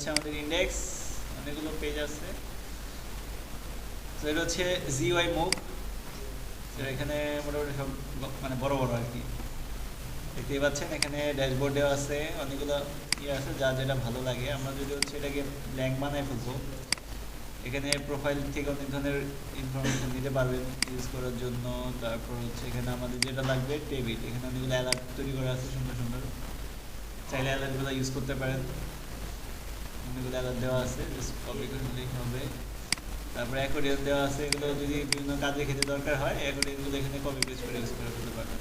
হচ্ছে আমাদের ইন্ডেক্স, অনেকগুলো পেজ আছে। তো এটা হচ্ছে জিওআই মুভ, এখানে মোটামুটি সব মানে বড় বড় আর কি দেখতেই পাচ্ছেন। এখানে ড্যাশবোর্ড দেওয়া আছে, অনেকগুলো ইয়ে আছে, যা যেটা ভালো লাগে। আমরা যদি হচ্ছে এটাকে ব্ল্যাঙ্ক বানায় ফেলবো, এখানে প্রোফাইল থেকে অনেক ধরনের ইনফরমেশন নিতে পারবেন ইউজ করার জন্য। তারপর হচ্ছে এখানে আমাদের যেটা লাগবে টেবিল, এখানে অনেকগুলো অ্যালার্ট তৈরি করা আছে সুন্দর সুন্দর, চাইলে অ্যালার্টগুলো ইউজ করতে পারেন। অনেকগুলো অ্যালার্ট দেওয়া আছে, জাস্ট কপি করে নিলেই হবে। তারপরে অ্যাকর্ডিয়ন দেওয়া আছে, এগুলো যদি বিভিন্ন কাজে খেতে দরকার হয় অ্যাকর্ডিয়নগুলো এখানে কপি পেস্ট করে ইউজ করে ফেলতে পারবেন।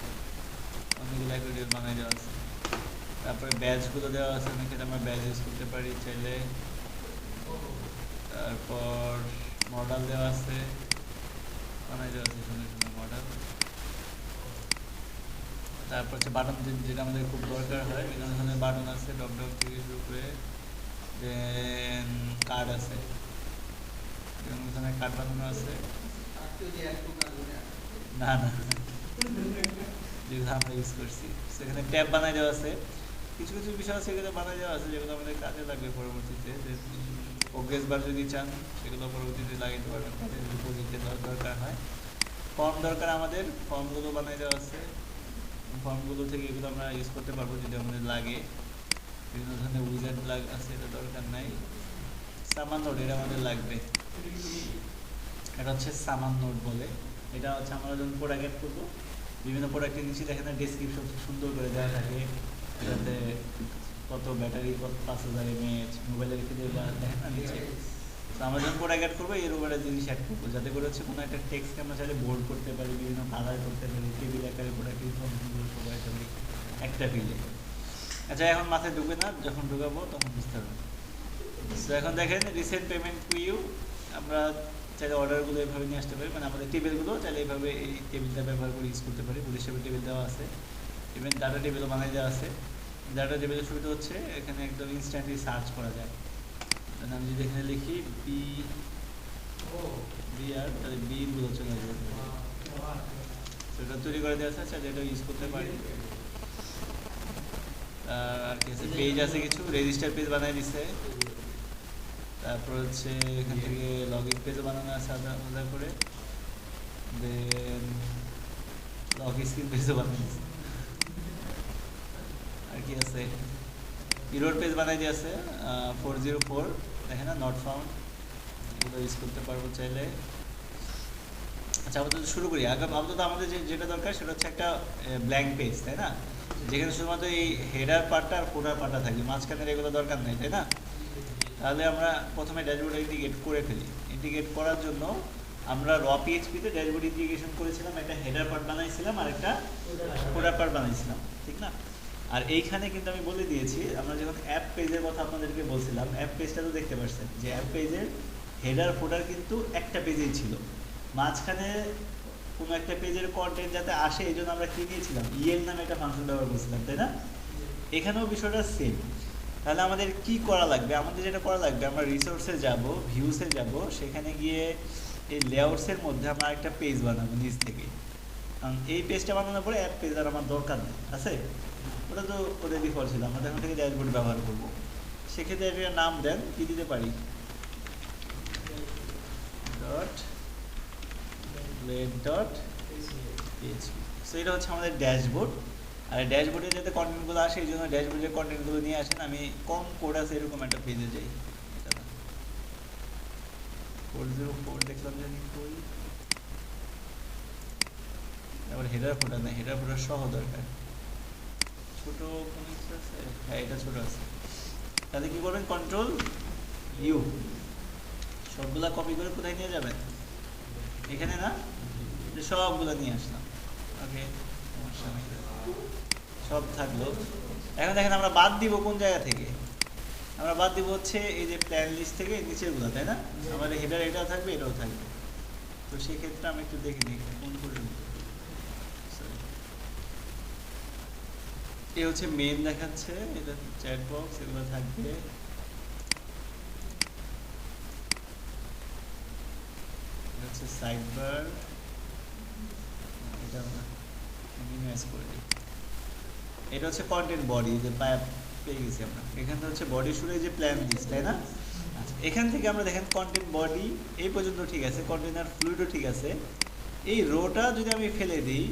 অনেকগুলো অ্যাকর্ডিয়ন বানাই দেওয়া আছে। তারপরে ব্যাচগুলো দেওয়া আছে, অনেক ক্ষেত্রে আমরা ব্যাচ ইউজ করতে পারি চাইলে। তারপর মডেল দেওয়া আছে, বানাই দেওয়া আছে সুন্দর সুন্দর মডেল। তারপর হচ্ছে বাটন, যেটা আমাদের খুব দরকার হয়, বিভিন্ন ধরনের বাটন আছে, ডক ডক থেকে শুরু করে। দেন কার্ড আছে, বিভিন্ন ধরনের কার্ড বানানো আছে। না না, যেগুলো আমরা ইউজ করছি সেখানে ট্যাব বানাই দেওয়া আছে। কিছু কিছু বিষয় আছে সেগুলো বানাই দেওয়া আছে যেগুলো আমাদের কাজে লাগবে পরবর্তীতে। প্রোগ্রেস বার যদি চান সেগুলো পরবর্তীতে লাগাইতে পারবেন, কাজে যদি প্রজেক্টে দরকার হয়। ফর্ম দরকার আমাদের, ফর্মগুলো বানাই দেওয়া আছে। ফর্মগুলো থেকে এগুলো আমরা ইউজ করতে পারবো যদি আমাদের লাগে। বিভিন্ন ধরনের উইজার্ড আছে, এটা দরকার নাই। সামান নোট এটা আমাদের লাগবে, এটা হচ্ছে সামান নোট বলে। এটা হচ্ছে আমরা যখন প্রোডাক্ট অ্যাড করবো, বিভিন্ন প্রোডাক্টের নিচে দেখেন ডেসক্রিপশন সুন্দর করে দেওয়া থাকে, যাতে কত ব্যাটারি, কত 5000 mAh, মোবাইলের ক্ষেত্রে দেখেন না নিচে। তো আমরা যখন প্রোডাক্ট অ্যাড করবো এর উপরে জিনিস অ্যাড করবো, যাতে করে হচ্ছে কোনো একটা টেক্সটকে আমরা চাইলে বোল্ড করতে পারি, বিভিন্ন কালার করতে পারি, টেবিল আকারে প্রোডাক্ট ইনফরমেশনগুলো সবাই পারি একটা ফিল্ডে। আচ্ছা, এখন মাথায় ঢুকবে না, যখন ঢুকাবো তখন বুঝতে পারবেন। তো এখন দেখেন রিসেন্ট পেমেন্ট কিউ, আমরা চাইলে অর্ডারগুলো এইভাবে নিয়ে আসতে পারি, মানে আমাদের টেবিলগুলো চাইলে এইভাবে এই টেবিলটা ব্যবহার করে ইউজ করতে পারি। পুলিশ টেবিল টেবিল দেওয়া আছে, ইভেন ডাটা টেবিলও বানাই দেওয়া আছে। ডাটা টেবিলের সুবিধা হচ্ছে এখানে একদম ইনস্ট্যান্টলি সার্চ করা যায়। আমি যদি এখানে লিখি বি আর, তাহলে বিগুলো চলে আসবে, সেটা তৈরি করে দেওয়া আছে, চাইলে এটা ইউজ করতে পারি। আর কি আছে, পেজ আছে কিছু, রেজিস্টার পেজ বানাই দিছে। তারপর হচ্ছে এখান থেকে লগ ইন পেজও বানানো আছে আলাদা করে। দেন লগ স্ক্রিন পেজও বানাই দিছে। আর কি আছে, ইরোড পেজ বানাই দিয়ে আছে 404, দেখেন না, নট ফাউন্ড, এগুলো ইউজ করতে পারবো চাইলে। আচ্ছা, আপাতত শুরু করি। আপাতত আমাদের যেটা দরকার সেটা হচ্ছে একটা ব্ল্যাঙ্ক পেজ, তাই না, যেখানে শুধুমাত্র এই হেডার পার্টটা আর ফুটার পার্টটা থাকবে, মাঝখানের এগুলো দরকার নেই, তাই না। তাহলে আমরা প্রথমে ড্যাশবোর্ড ইন্টিগ্রেট করে ফেলি। ইন্টিগ্রেট করার জন্য আমরা র পিএইচপিতে ড্যাশবোর্ড ইন্টিগ্রেশন করেছিলাম, একটা হেডার পার্ট বানাইছিলাম আর একটা ফুটার পার্ট বানাইছিলাম, ঠিক না। আর এইখানে কিন্তু আমি বলে দিয়েছি, আমরা যখন অ্যাপ পেজের কথা আপনাদেরকে বলছিলাম, অ্যাপ পেজটা তো দেখতে পাচ্ছেন যে অ্যাপ পেজের হেডার ফুটার কিন্তু একটা পেজেই ছিল, মাঝখানে কোনো একটা পেজের কন্টেন্ট যাতে আসে এই জন্য আমরা কি দিয়েছিলাম, ইএল নামে একটা ফাংশন ব্যবহার করছিলাম, তাই না। এখানেও বিষয়টা সেম। তাহলে আমাদের কি করা লাগবে, আমাদের যেটা করা লাগবে, আমরা রিসোর্সে যাব, ভিউসে যাব, সেখানে গিয়ে এই লেআউটসের মধ্যে আমরা একটা পেজ বানাবো নিচ থেকে। কারণ এই পেজটা বানানোর পরে অ্যাপ পেজ আর আমার দরকার নেই, আছে, ওটা তো ওদের ডিফল্ট ছিল, আমরা এখন থেকে ড্যাশবোর্ড ব্যবহার করবো। সেক্ষেত্রে একটা নাম দেন, কি দিতে পারি, dot blade dot PHP. So এটা হচ্ছে আমাদের ড্যাশবোর্ড। আর ড্যাশবোর্ডে যাতে কন্টেন্টগুলো আসে এই জন্য ড্যাশবোর্ডের কন্টেন্টগুলো নিয়ে আসেন। আমি কম কোড আছে এরকম একটা পেজে যাই, 404 দেখলাম জানি কই। তারপর হেডার ফোটার নেই, হেডার ফোটার সহ দরকার। ছোট কোনো কিছু আছে, হ্যাঁ এটা ছোট আছে। তাহলে কি করবেন, কন্ট্রোল ইউ, সবগুলা কপি করে কোথায় নিয়ে যাবেন, এখানে না, যে সবগুলো নিয়ে আসলাম। ওকে, সমস্যা নেই, সব থাকলো। এখন দেখেন আমরা বাদ দিব কোন জায়গা থেকে, আমরা বাদ দিব হচ্ছে এই যে প্ল্যান লিস্ট থেকে নিচেরগুলো, তাই না। আমাদের হেডার এটাও থাকবে, এটাও থাকবে। তো সেক্ষেত্রে আমি একটু দেখে নিই কোন পর্যন্ত। এ হচ্ছে মেন দেখাচ্ছে, এটা চ্যাট বক্স, এগুলো থাকবে। এটা হচ্ছে সাইড বার, এটা আমরা মিনিমাইজ করে দিই। এটা হচ্ছে কন্টেন্ট বডি, যে পেয়ে গেছি আমরা। এখানে হচ্ছে বডি শুরু যে প্ল্যান দিস, তাই না? আচ্ছা, এখান থেকে আমরা দেখেন কন্টেন্ট বডি এই পর্যন্ত ঠিক আছে, কন্টেনার ফ্লুইডও ঠিক আছে। এই রোটা যদি আমি ফেলে দিই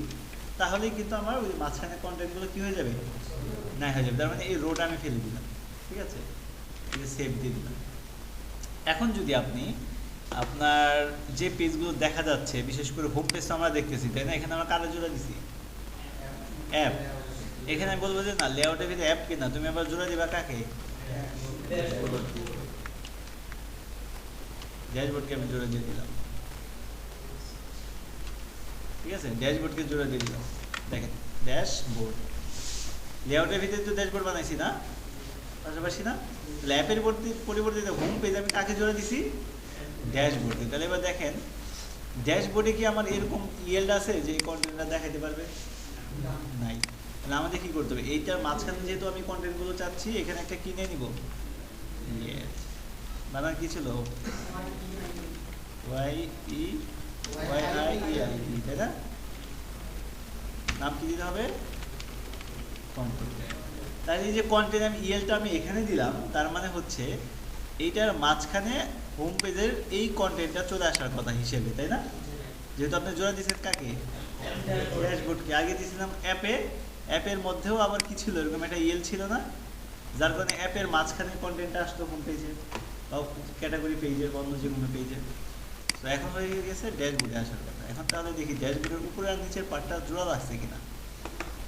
তাহলেই কিন্তু আমার ওই মাঝখানে কন্টেন্টগুলো কী হয়ে যাবে, নাই হয়ে যাবে। তার মানে এই রোটা আমি ফেলে দিলাম, ঠিক আছে, সেভ দিয়ে দিলাম। এখন যদি আপনি আপনার যে পেজগুলো দেখা যাচ্ছে, বিশেষ করে হোম পেজ আমরা দেখতেছি, তাই না? এখানে আমরা কারে জোড়া দিছি, অ্যাপ। এখানে আমি বলবো যে না, লেআউটের ভিতরে অ্যাপ কিনা, তুমি আবার জোড়া দিবা কাকে, ড্যাশবোর্ডকে আমি জোড়া দিয়ে দিলাম, ঠিক আছে, ড্যাশবোর্ডকে জোড়া দিয়ে দিলাম। দেখেন ড্যাশবোর্ড, লেআউটের ভিতরে তো ড্যাশবোর্ড বানাইছি না, পাশাপাশি না, ল্যাপের পরিবর্তে হোম পেজ আমি কাকে জোড়া দিছি, ড্যাশবোর্ডে। তাহলে এবার দেখেন ড্যাশবোর্ডে কি আমার এরকম ইয়েল্ড আছে যে এই কন্টেন্টটা দেখাতে পারবে, নাই। তাহলে আমাদের কি করতে হবে, এইটার মাঝখানে যেহেতু আমি কন্টেন্টগুলো চাচ্ছি, এখানে একটা কিনে নিব, বানান কি ছিল, YEYIEID, তাই না? নাম কি দিতে হবে, কন্টেন্ট। তাহলে এই যে কন্টেন্ট আমি ইএলটা আমি এখানে দিলাম, তার মানে হচ্ছে এইটার মাঝখানে হোম পেজের এই কন্টেন্টটা চলে আসার কথা হিসেবে, তাই না? যেহেতু আপনি জোড়া দিয়েছেন কাকে, ড্যাশবোর্ডকে। আগে দিয়েছিলাম অ্যাপে, অ্যাপের মধ্যেও আবার কি ছিল, এরকম একটা ইএল ছিল না, যার কারণে অ্যাপের মাঝখানে কন্টেন্টটা আসতো হোম পেজে বা ক্যাটাগরি পেজের, অন্য যে কোনো পেজে। তো এখন হয়ে গেছে ড্যাশবোর্ডে আসার কথা। এখন তাহলে দেখি ড্যাশবোর্ডের উপরে আর নিচের পার্টটা জোড়া লাগছে কিনা।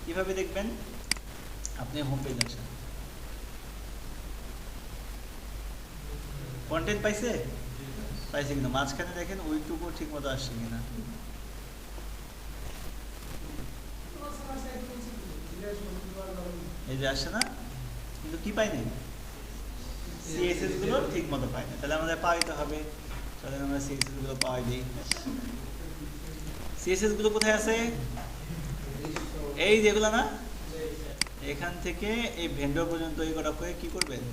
কীভাবে দেখবেন, আপনি হোম পেজ আসেন, কন্টেন্ট পাইছে কিনা, মাঝখানে দেখেন ওইটুকু ঠিক মতো আসছে কিনা। এই যে আসছে না, কিন্তু কি পাইনি, সিএসএস গুলো ঠিক মতো পাই না। তাহলে আমাদের পাইতে হবে, তাহলে আমরা সিএসএস গুলো পাই দিই। সিএসএস গুলো কোথায় আছে, এই যেগুলো না, এখান থেকে এই ভেন্ডর পর্যন্ত এই কটা করে কি করবেন,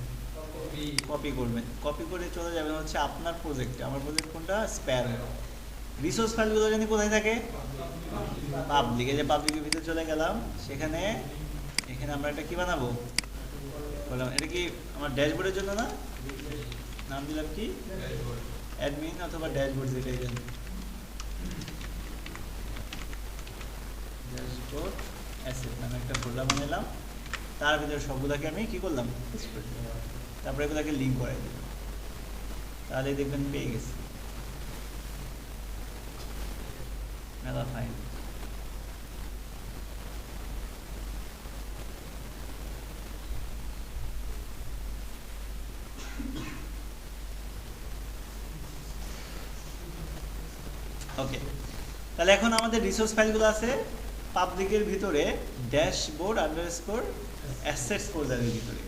কপি করবেন। কপি করে চলে যাবেন হচ্ছে আপনার প্রজেক্টে। আমার প্রজেক্ট কোনটা, স্প্যারো। রিসোর্স ফাইলগুলো জানি কোথায় থাকে, পাবলিক। এই যে পাবলিকের ভিতরে চলে গেলাম, সেখানে এখানে আমরা একটা কি বানাবো বললাম, এটা কি আমার ড্যাশবোর্ডের জন্য না, নাম দিলাম কি, অ্যাডমিন অথবা ড্যাশবোর্ড, যেটাই দেন, ড্যাশবোর্ড অ্যাসেট নামে একটা ফোল্ডার বানালাম। তার ভিতরে সবগুলোকে আমি কি করলাম, তারপরে এগুলোকে লিঙ্ক করে দিলাম। তাহলে দেখবেন পেয়ে গেছি মেলা ফাইল। ওকে, তাহলে এখন আমাদের রিসোর্স ফাইলগুলো আছে পাবলিকের ভিতরে, ড্যাশবোর্ড আন্ডারস্কোর অ্যাসেটস ফোল্ডারের ভিতরে।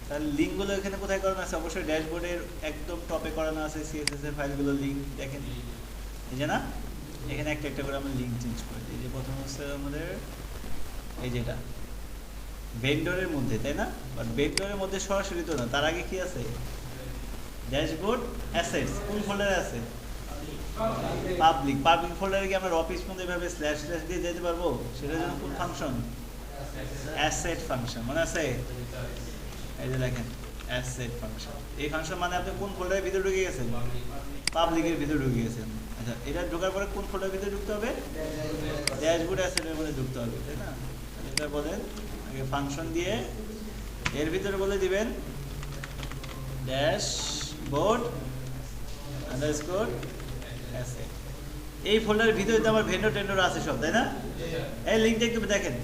তাহলে লিঙ্কগুলো এখানে কোথায় করানো আছে, অবশ্যই ড্যাশবোর্ডের একদম টপে করানো আছে সিএসএস এর ফাইলগুলো লিঙ্ক। দেখেন এই যে না, এখানে একটা একটা করে আমরা লিঙ্ক চেঞ্জ করে দিই। যে প্রথম হচ্ছে আমাদের এই যেটা ভেন্ডরের মধ্যে, তাই না? বাট ভেন্ডরের মধ্যে সরাসরি তো না, তার আগে কি আছে, ড্যাশবোর্ড অ্যাসেটস। কোন ফোল্ডারে আছে, পাবলিক। পাবলিক ফোল্ডারে কি আমরা অফিস মধ্যে এভাবে স্ল্যাশ স্ল্যাশ দিয়ে যেতে পারবো? সেটার জন্য কোন ফাংশন, অ্যাসেট ফাংশন, মনে আছে? এই যে দেখেন অ্যাসেট ফাংশন। এই ফাংশন মানে আপনি কোন ফোল্ডারের ভিতরে ঢুকে গেছেন, পাবলিকের ভিতরে ঢুকে গেছেন। আচ্ছা, এটা ঢোকার পরে কোন ফোল্ডারের ভিতরে ঢুকতে হবে, ড্যাশবোর্ড অ্যাসেটের মধ্যে ঢুকতে হবে, তাই না? এটা বলেন আগে ফাংশন দিয়ে এর ভিতরে বলে দিবেন ড্যাশবোর্ড আন্ডারস্কোর অ্যাসেট। এই ফোল্ডারের ভিতরে তো আমার ভেন্ডর টেন্ডর আছে সব, তাই না? এই লিঙ্কটা একটু দেখেন,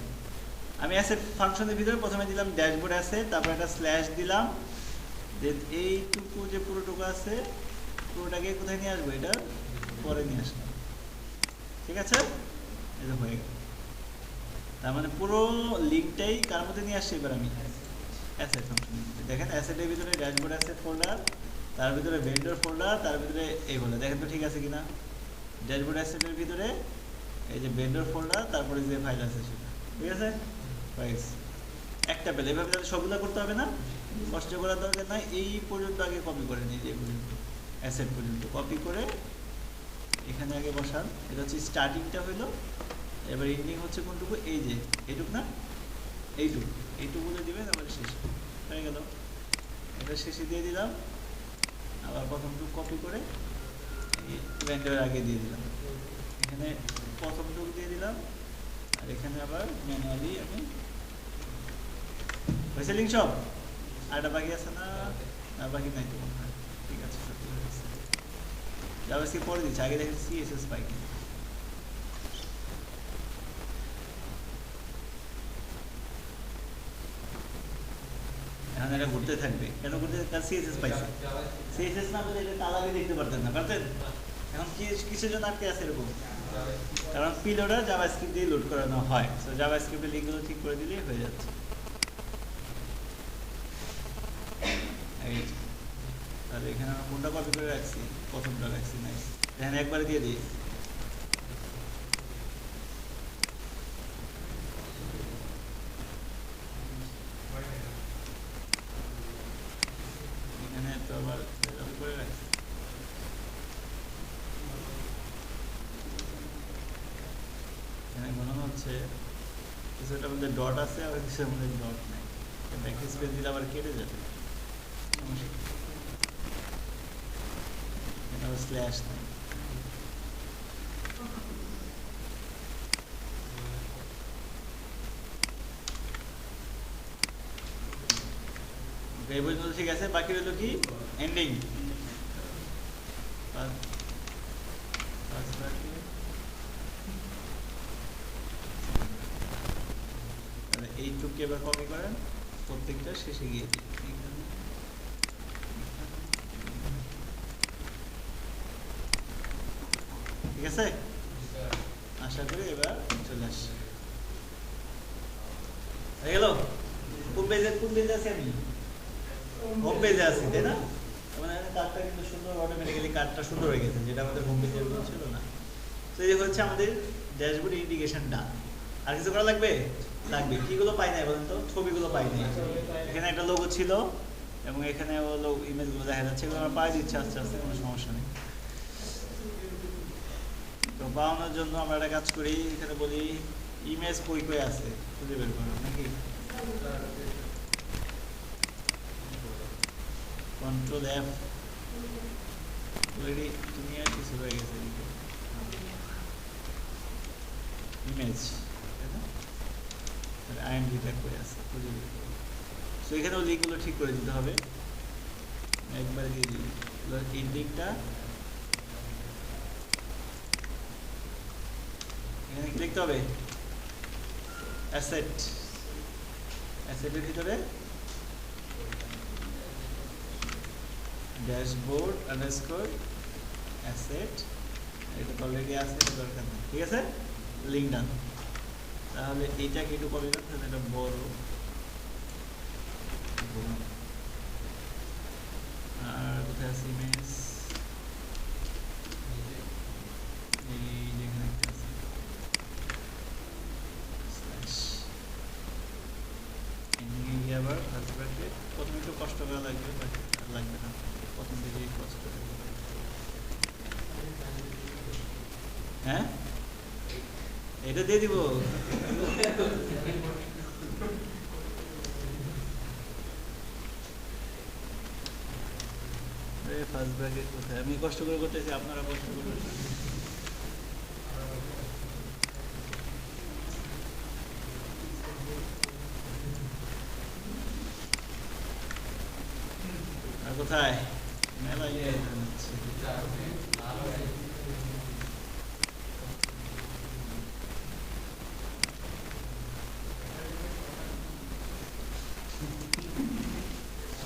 আমি অ্যাসেট ফাংশনের ভিতরে প্রথমে দিলাম ড্যাশবোর্ড অ্যাসেট, তারপর একটা স্ল্যাশ দিলাম, দেন এইটুকু যে পুরোটুকু আছে পুরোটাকে কোথায় নিয়ে আসবো, এটা পরে নিয়ে আসলাম, ঠিক আছে? এটা হয়ে গেল। তার মানে পুরো লিঙ্কটাই কার মধ্যে নিয়ে আসছি এবার আমি, অ্যাসেট ফাংশনের ভিতরে। দেখেন অ্যাসেটের ভিতরে ড্যাশবোর্ড অ্যাসেট ফোল্ডার, তার ভিতরে ভেন্ডর ফোল্ডার, তার ভিতরে এই ফোল্ডার। দেখেন তো ঠিক আছে কিনা, ড্যাশবোর্ড অ্যাসেটের ভিতরে এই যে ভেন্ডর ফোল্ডার, তারপরে যে ফাইল আছে সেটা, ঠিক আছে? একটা পেলে এভাবে তাহলে সবগুলো করতে হবে না, কষ্ট করার দরকার নাই। এই পর্যন্ত আগে কপি করে নিই, এই পর্যন্ত অ্যাসেট পর্যন্ত কপি করে এখানে আগে বসান। এটা হচ্ছে স্টার্টিংটা হইলো, এবার এন্ডিং হচ্ছে কোনটুকু, এই যে এইটুক না, এইটুকু বলে দিবেন, আবার শেষ। হয়ে গেল। এটা শেষে দিয়ে দিলাম, আবার প্রথমটুকু কপি করে এই রেন্ডারের আগে দিয়ে দিলাম। এখানে প্রথমটুকু দিয়ে দিলাম, আর এখানে আবার ম্যানুয়ালি আমি হয়েছে লিঙ্ক সব। আরেকটা বাকি আছে না? না বাকি নাই তো, ঠিক আছে সব ঠিক আছে। জাভাস্ক্রিপ্ট পরে দিচ্ছি, আগে দেখেছি সিএসএস পাই কিনা। এখন এটা ঘুরতে থাকবে, কেন ঘুরতে থাকবে? সিএসএস পাইছে। সিএসএস না বলে এটা তালাবি দেখতে পারতেন না, পারতেন? এখন কিসের জন্য আটকে আছে এরকম? কারণ পিলোডার জাভাস্ক্রিপ্ট দিয়ে লোড করানো হয়। সো জাভাস্ক্রিপ্টের লিঙ্কগুলো ঠিক করে দিলেই হয়ে যাচ্ছে। তাহলে এখানে আমরা কোনটা কপি করে রাখছি? প্রথমটা রাখছি, নাইস। এখানে একবার দিয়ে দিই। এখানে তো আবার কপি করে রাখছি। এখানে মনে হচ্ছে কিছুটার মধ্যে ডট আছে, আবার কিছুর মধ্যে ডট নাই। ব্যাক স্পেস দিলে আবার কেটে যাবে, স্ল্যাশ নাই। এই পর্যন্ত ঠিক আছে, বাকি রইল কি এন্ডিং। এইটুকু এবার কপি করেন, প্রত্যেকটা শেষে গিয়ে দিই। ঠিক আছে, আশা করি এবার চলে আসছে। হয়ে গেল। কোন পেজে আছি আমি? হোম পেজে আছি, তাই না? মানে কার্ডটা কিন্তু সুন্দর, অটোমেটিক্যালি কার্ডটা সুন্দর হয়ে গেছে, যেটা আমাদের হোম পেজে ছিল না। তো এই হচ্ছে আমাদের ড্যাশবোর্ড ইন্ডিকেশনটা। আর কিছু করা লাগবে? লাগবে। কিগুলো পাই নাই বলেন তো? ছবিগুলো পাই নাই। এখানে একটা লোগো ছিল এবং এখানে ইমেজগুলো দেখা যাচ্ছে, এগুলো আমরা পাই দিচ্ছি আস্তে আস্তে, কোনো সমস্যা নেই। তো পাওয়ানোর জন্য আমরা একটা কাজ করি, এখানে বলি ইমেজ কই কই আছে খুঁজে বের করো, নাকি? Control F. অলরেডি তুমি আর কিছু হয়ে গেছে ইমেজ, আইএমডিটা কই আছে খুঁজে বের করো। সো এখানেও লিঙ্কগুলো ঠিক করে দিতে হবে, একবারে দিয়ে দিই। এই লিঙ্কটা এখানে কি লিখতে হবে? অ্যাসেটের ভিতরে ড্যাশবোর্ড আন্ডারস্কোর অ্যাসেট, এটা তো অলরেডি আছে, এটা দরকার নেই। ঠিক আছে, লিঙ্ক ডান। তাহলে এইটাকে একটু কপি করতে হবে, এটা বড়। আর কোথায় আছে ইমেজ? এই যেখানে একটা আছে স্ল্যাশ এন্ডিং এ গিয়ে আবার ফার্স্ট ব্র্যাকেট। প্রথমে একটু কষ্ট করা লাগবে, লাগবে না, প্রথম থেকেই কষ্ট করে। হ্যাঁ, এটা দিয়ে দিব। ফার্স্ট ব্র্যাকেট কোথায়? আমি কষ্ট করে করতেছি, আপনারা কষ্ট করে। আর কোথায়? মেলা ইয়ে হচ্ছে।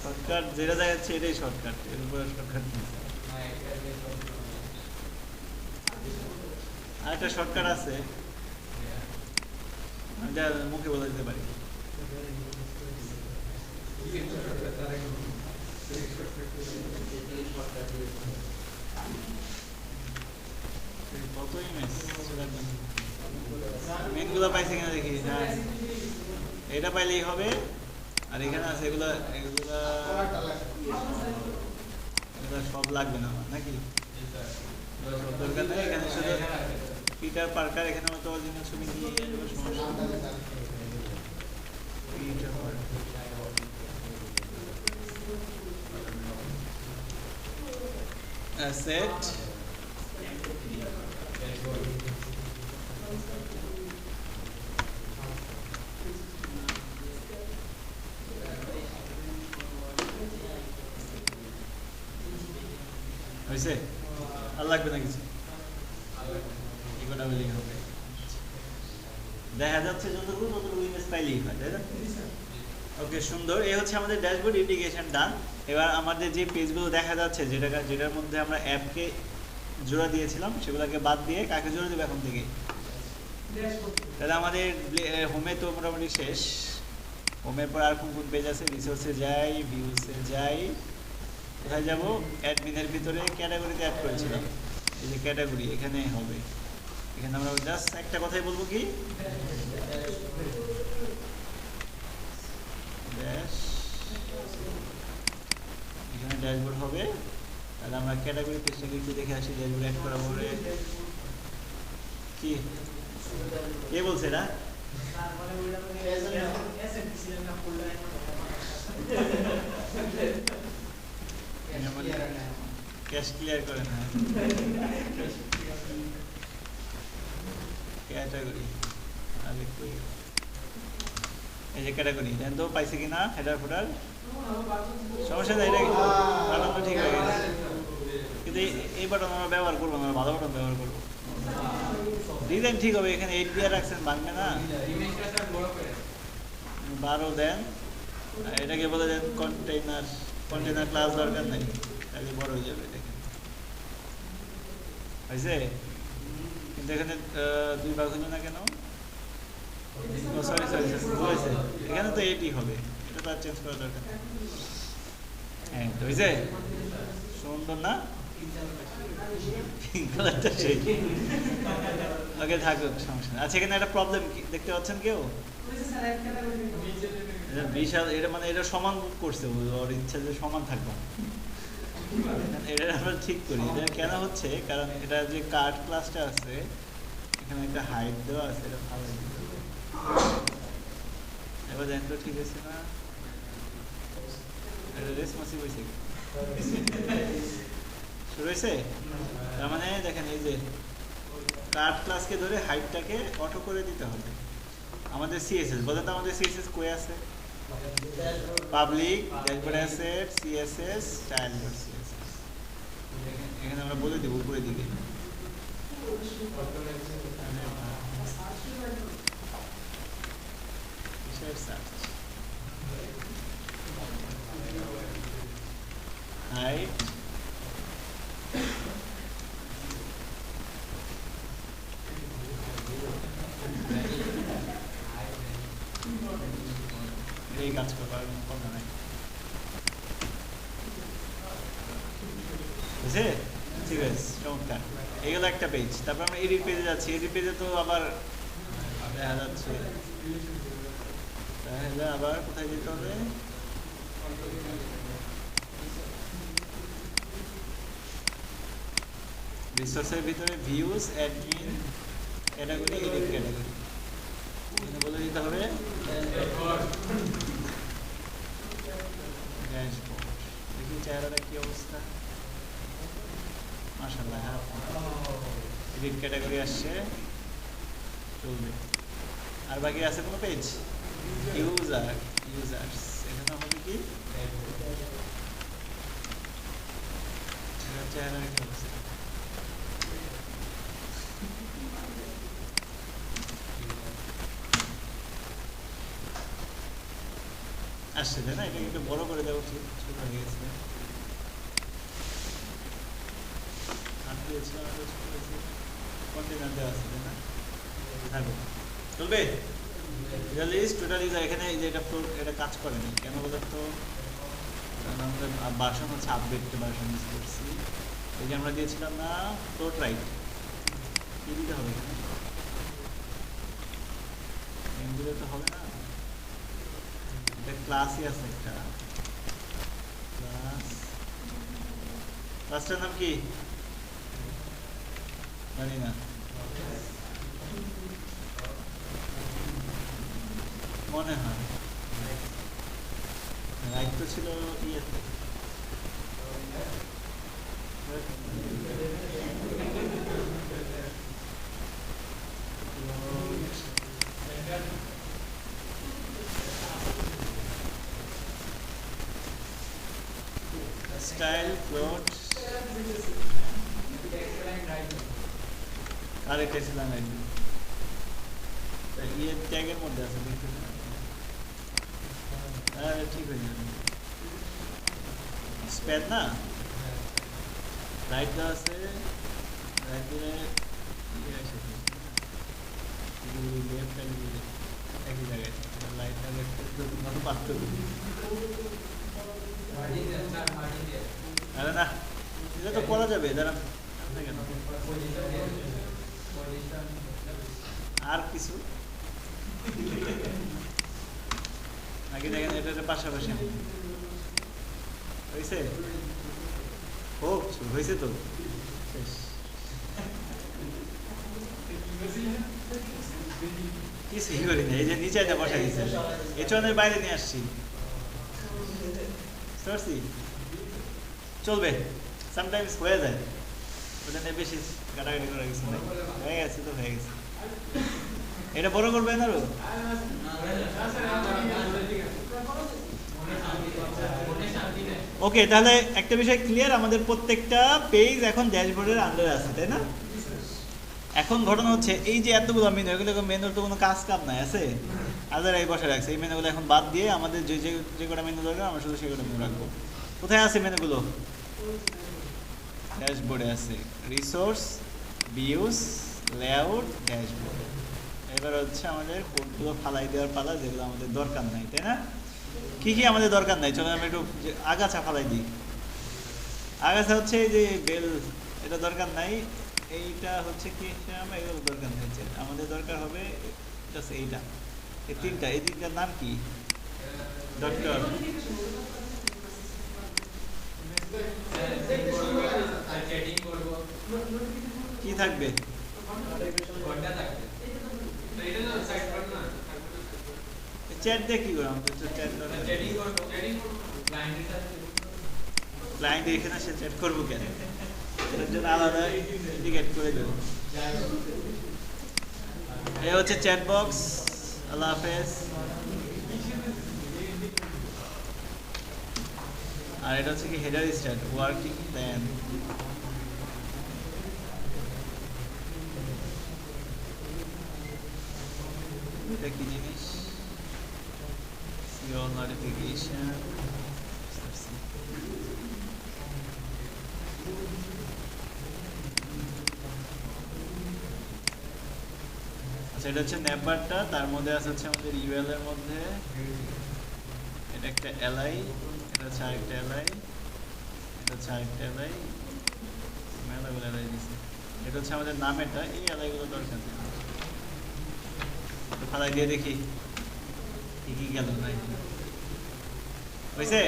শর্টকাট যেটা যাচ্ছে এটাই শর্টকাট, এর উপরে শর্টকাট নেই। আর একটা শর্টকাট আছে, আমি যা মুখে বলে দিতে পারি। কত ইমেজ মেনগুলো পাইছে কিনা দেখি। হ্যাঁ, এটা পাইলেই হবে। আর এখানে আছে এগুলা, এগুলা সব লাগবে না আমার, নাকি? সব দরকার নেই। এখানে শুধু পিটার পার্কার, এখানে তো অরিজিনাল ছবি দিয়ে সমস্যা। পিটার পার্কার অ্যাসেট হয়েছে, আর লাগবে না কিছু, এগুলো বলি হবে। দেখা যাচ্ছে যতটুকু ততটুকু ইমেজ পাইলেই হয়, তাই না? ওকে, সুন্দর। এই হচ্ছে আমাদের ড্যাশবোর্ড ইন্ডিকেশন ডান। এবার আমাদের যে পেজগুলো দেখা যাচ্ছে যেটার মধ্যে আমরা অ্যাপকে জোড়া দিয়েছিলাম সেগুলোকে বাদ দিয়ে কাকে জোড়া দেবো এখন থেকে? তাহলে আমাদের হোমে তো মোটামুটি শেষ। হোমের পর আর কোন কোন পেজ আছে? রিসোর্সে যাই, ভিউসে যাই, কোথায় যাব? অ্যাডমিনের ভিতরে ক্যাটাগরিতে অ্যাড করেছিলাম, এই যে ক্যাটাগরি এখানে হবে। এখানে আমরা জাস্ট একটা কথাই বলবো কি, এখানে ড্যাশবোর্ড হবে। তাহলে আমরা ক্যাটাগরি পেজটাকে একটু দেখে আসি, ড্যাশবোর্ড অ্যাড করা পরে কি কে বলছে এটা? ক্যাশ ক্লিয়ার করে না, ক্যাটাগরি এই যে ক্যাটাগরি দেন তো পাইছে কিনা, হেডার ফুটার সমস্যা নেই, এটা বাটন তো ঠিক হয়ে গেছে। কিন্তু এই বাটন আমরা ব্যবহার করবো না, ভালো বাটন ব্যবহার করবো। ডিজাইন ঠিক হবে, এখানে 8 দিয়ে রাখছেন, ভাঙবে না। 12 দেন, এটাকে বলে দেন কন্টেনার ক্লাস দরকার নেই, তাহলে বড় হয়ে যাবে। দেখেন হয়েছে, কিন্তু এখানে 2 ভাগ হলো না কেন? সরি বলেছে এখানে তো 8ই হবে, এটা তো আর চেঞ্জ করা দরকার নেই। হ্যাঁ তো হয়েছে, সুন্দর না? ওকে থাকুক, সমস্যা নেই। আচ্ছা, এখানে একটা প্রবলেম দেখতে পাচ্ছেন কেউ? বিশাল, এটা মানে এটা সমান করছে, ওর ইচ্ছা যে সমান থাকবে। এটা আমরা ঠিক করি, এটা কেন হচ্ছে, কারণ এটা যে কার্ড ক্লাসটা আছে এখানে একটা হাইট দেওয়া আছে, এটা ভালো দিতে হবে। এবার দেখেন তো ঠিক আছে না? এটা রেসপন্সিভ হয়েছে, শুরু হয়েছে। তার মানে দেখেন এই যে কার্ড ক্লাসকে ধরে হাইটটাকে অটো করে দিতে হবে। আমাদের সিএসএস বলেন তো, আমাদের সিএসএস কই আছে? Public dashboard asset CSS style dot CSS, এখানে আমরা বলে দেব উপরের দিকে। হাইট এই কাজ করবো, আর কোনো কথা নাই, বুঝছে? ঠিক আছে, চমৎকার। এগুলো একটা পেজ। তারপর আমরা এডিট পেজে যাচ্ছি। এডিট পেজে তো আবার দেখা যাচ্ছে, তাহলে আবার কোথায় যেতে হবে? রিসোর্সের ভিতরে views, admin, category, edit category, এখানে বলে দিতে হবে ড্যাশবোর্ড। দেখি চেহারাটা কি অবস্থা, মাশাআল্লাহ। এডিট ক্যাটাগরি আসছে, চলবে। আর বাকি আছে কোনো পেজ? ইউজার্স, এখানে হবে কি চেহারার কি অবস্থা? আসছে তাই না? এটাকে একটু বড় করে দেওয়া উচিত, ছোট হয়ে গেছে। কন্টেনার দেওয়া আছে তাই না? থাকবে, চলবে। টোটালি এখানে এই যে এটা কাজ করেনি কেন বলেন তো? আমাদের ভার্সন হচ্ছে আপডেট ভার্সন ইউজ করছি। এই যে আমরা দিয়েছিলাম না ফ্লোট রাইট, কি দিতে হবে এখানে? দিলে তো হবে না, এটা ক্লাসই আছে একটা ক্লাস। ক্লাসটার নাম কি জানি না, মনে হয় রাইট তো ছিল ইয়েতে, স্টাইল ফ্লোট আরে টেসলা নাই ইয়ে ট্যাগের মধ্যে আছে দেখতে আরে ঠিক হয়ে যাবে স্প্যান না রাইট দেওয়া আছে রাইট দিলে ইয়ে আসে লেফট আর একই জায়গায় লাইট না দেখতে কোনো পার্থক্য আরে না এটা তো করা যাবে দাঁড়ান কেন আর কিছু আগে দেখেন এটা পাশাপাশি হয়েছে হোক হয়েছে তো কিছুই করি না এই যে নিচে এটা বসা দিচ্ছে এচনের বাইরে নিয়ে আসছি চলবে সামটাইমস হয়ে যায় ওটা নিয়ে বেশি কাটাকাটি করা কিছু নাই হয়ে গেছে তো হয়ে গেছে এটা বড় করবেন আরো ওকে তাহলে একটা বিষয় ক্লিয়ার আমাদের প্রত্যেকটা পেজ এখন ড্যাশবোর্ডের আন্ডারে আছে তাই না এখন ঘটনা হচ্ছে এই যে এতগুলো মেনু এগুলো মেনুর তো কোনো কাজ কাম নাই আছে আদার এই বসে রাখছে এই মেনুগুলো এখন বাদ দিয়ে আমাদের যে যে কটা মেনু দরকার আমরা শুধু সেই কটা মেনু রাখবো কোথায় আছে মেনুগুলো ড্যাশবোর্ডে আছে রিসোর্স ভিউস লেআউট ড্যাশবোর্ড এবার হচ্ছে আমাদের কোডগুলো ফালাই দেওয়ার পালা যেগুলো আমাদের দরকার নাই তাই না কি কি আমাদের দরকার নাই চলো আমরা একটু আগাছা ফালাই দিই আগাছা হচ্ছে এই যে বেল এটা দরকার নাই এইটা হচ্ছে কি এগুলো দরকার নেই আমাদের দরকার হবে এইটা এই তিনটার নাম কি ডক্টর কি থাকবে চ্যাট দিয়ে কি করো আমাদের তো চ্যাট ক্লায়েন্ট এখানে সে চ্যাট করবো কেন এর জন্য আলাদা ইন্ডিকেট করে দেবো এই হচ্ছে চ্যাট বক্স আল্লাহ হাফেজ আর এটা হচ্ছে কি হেডার স্টার্ট ওয়ার্কিং প্ল্যান এটা কি জিনিস সিও নোটিফিকেশন আচ্ছা এটা হচ্ছে নেপারটা তার মধ্যে আছে হচ্ছে আমাদের ইউএল এর মধ্যে এটা একটা এলআই এটা হচ্ছে আরেকটা এলআই এটা হচ্ছে আরেকটা এলআই মেলাগুলো এলআই দিচ্ছে এটা হচ্ছে আমাদের নামেরটা এই এলআইগুলো দরকার নেই তো ফালাই দিয়ে দেখি কি কি গেল নাই হয়েছে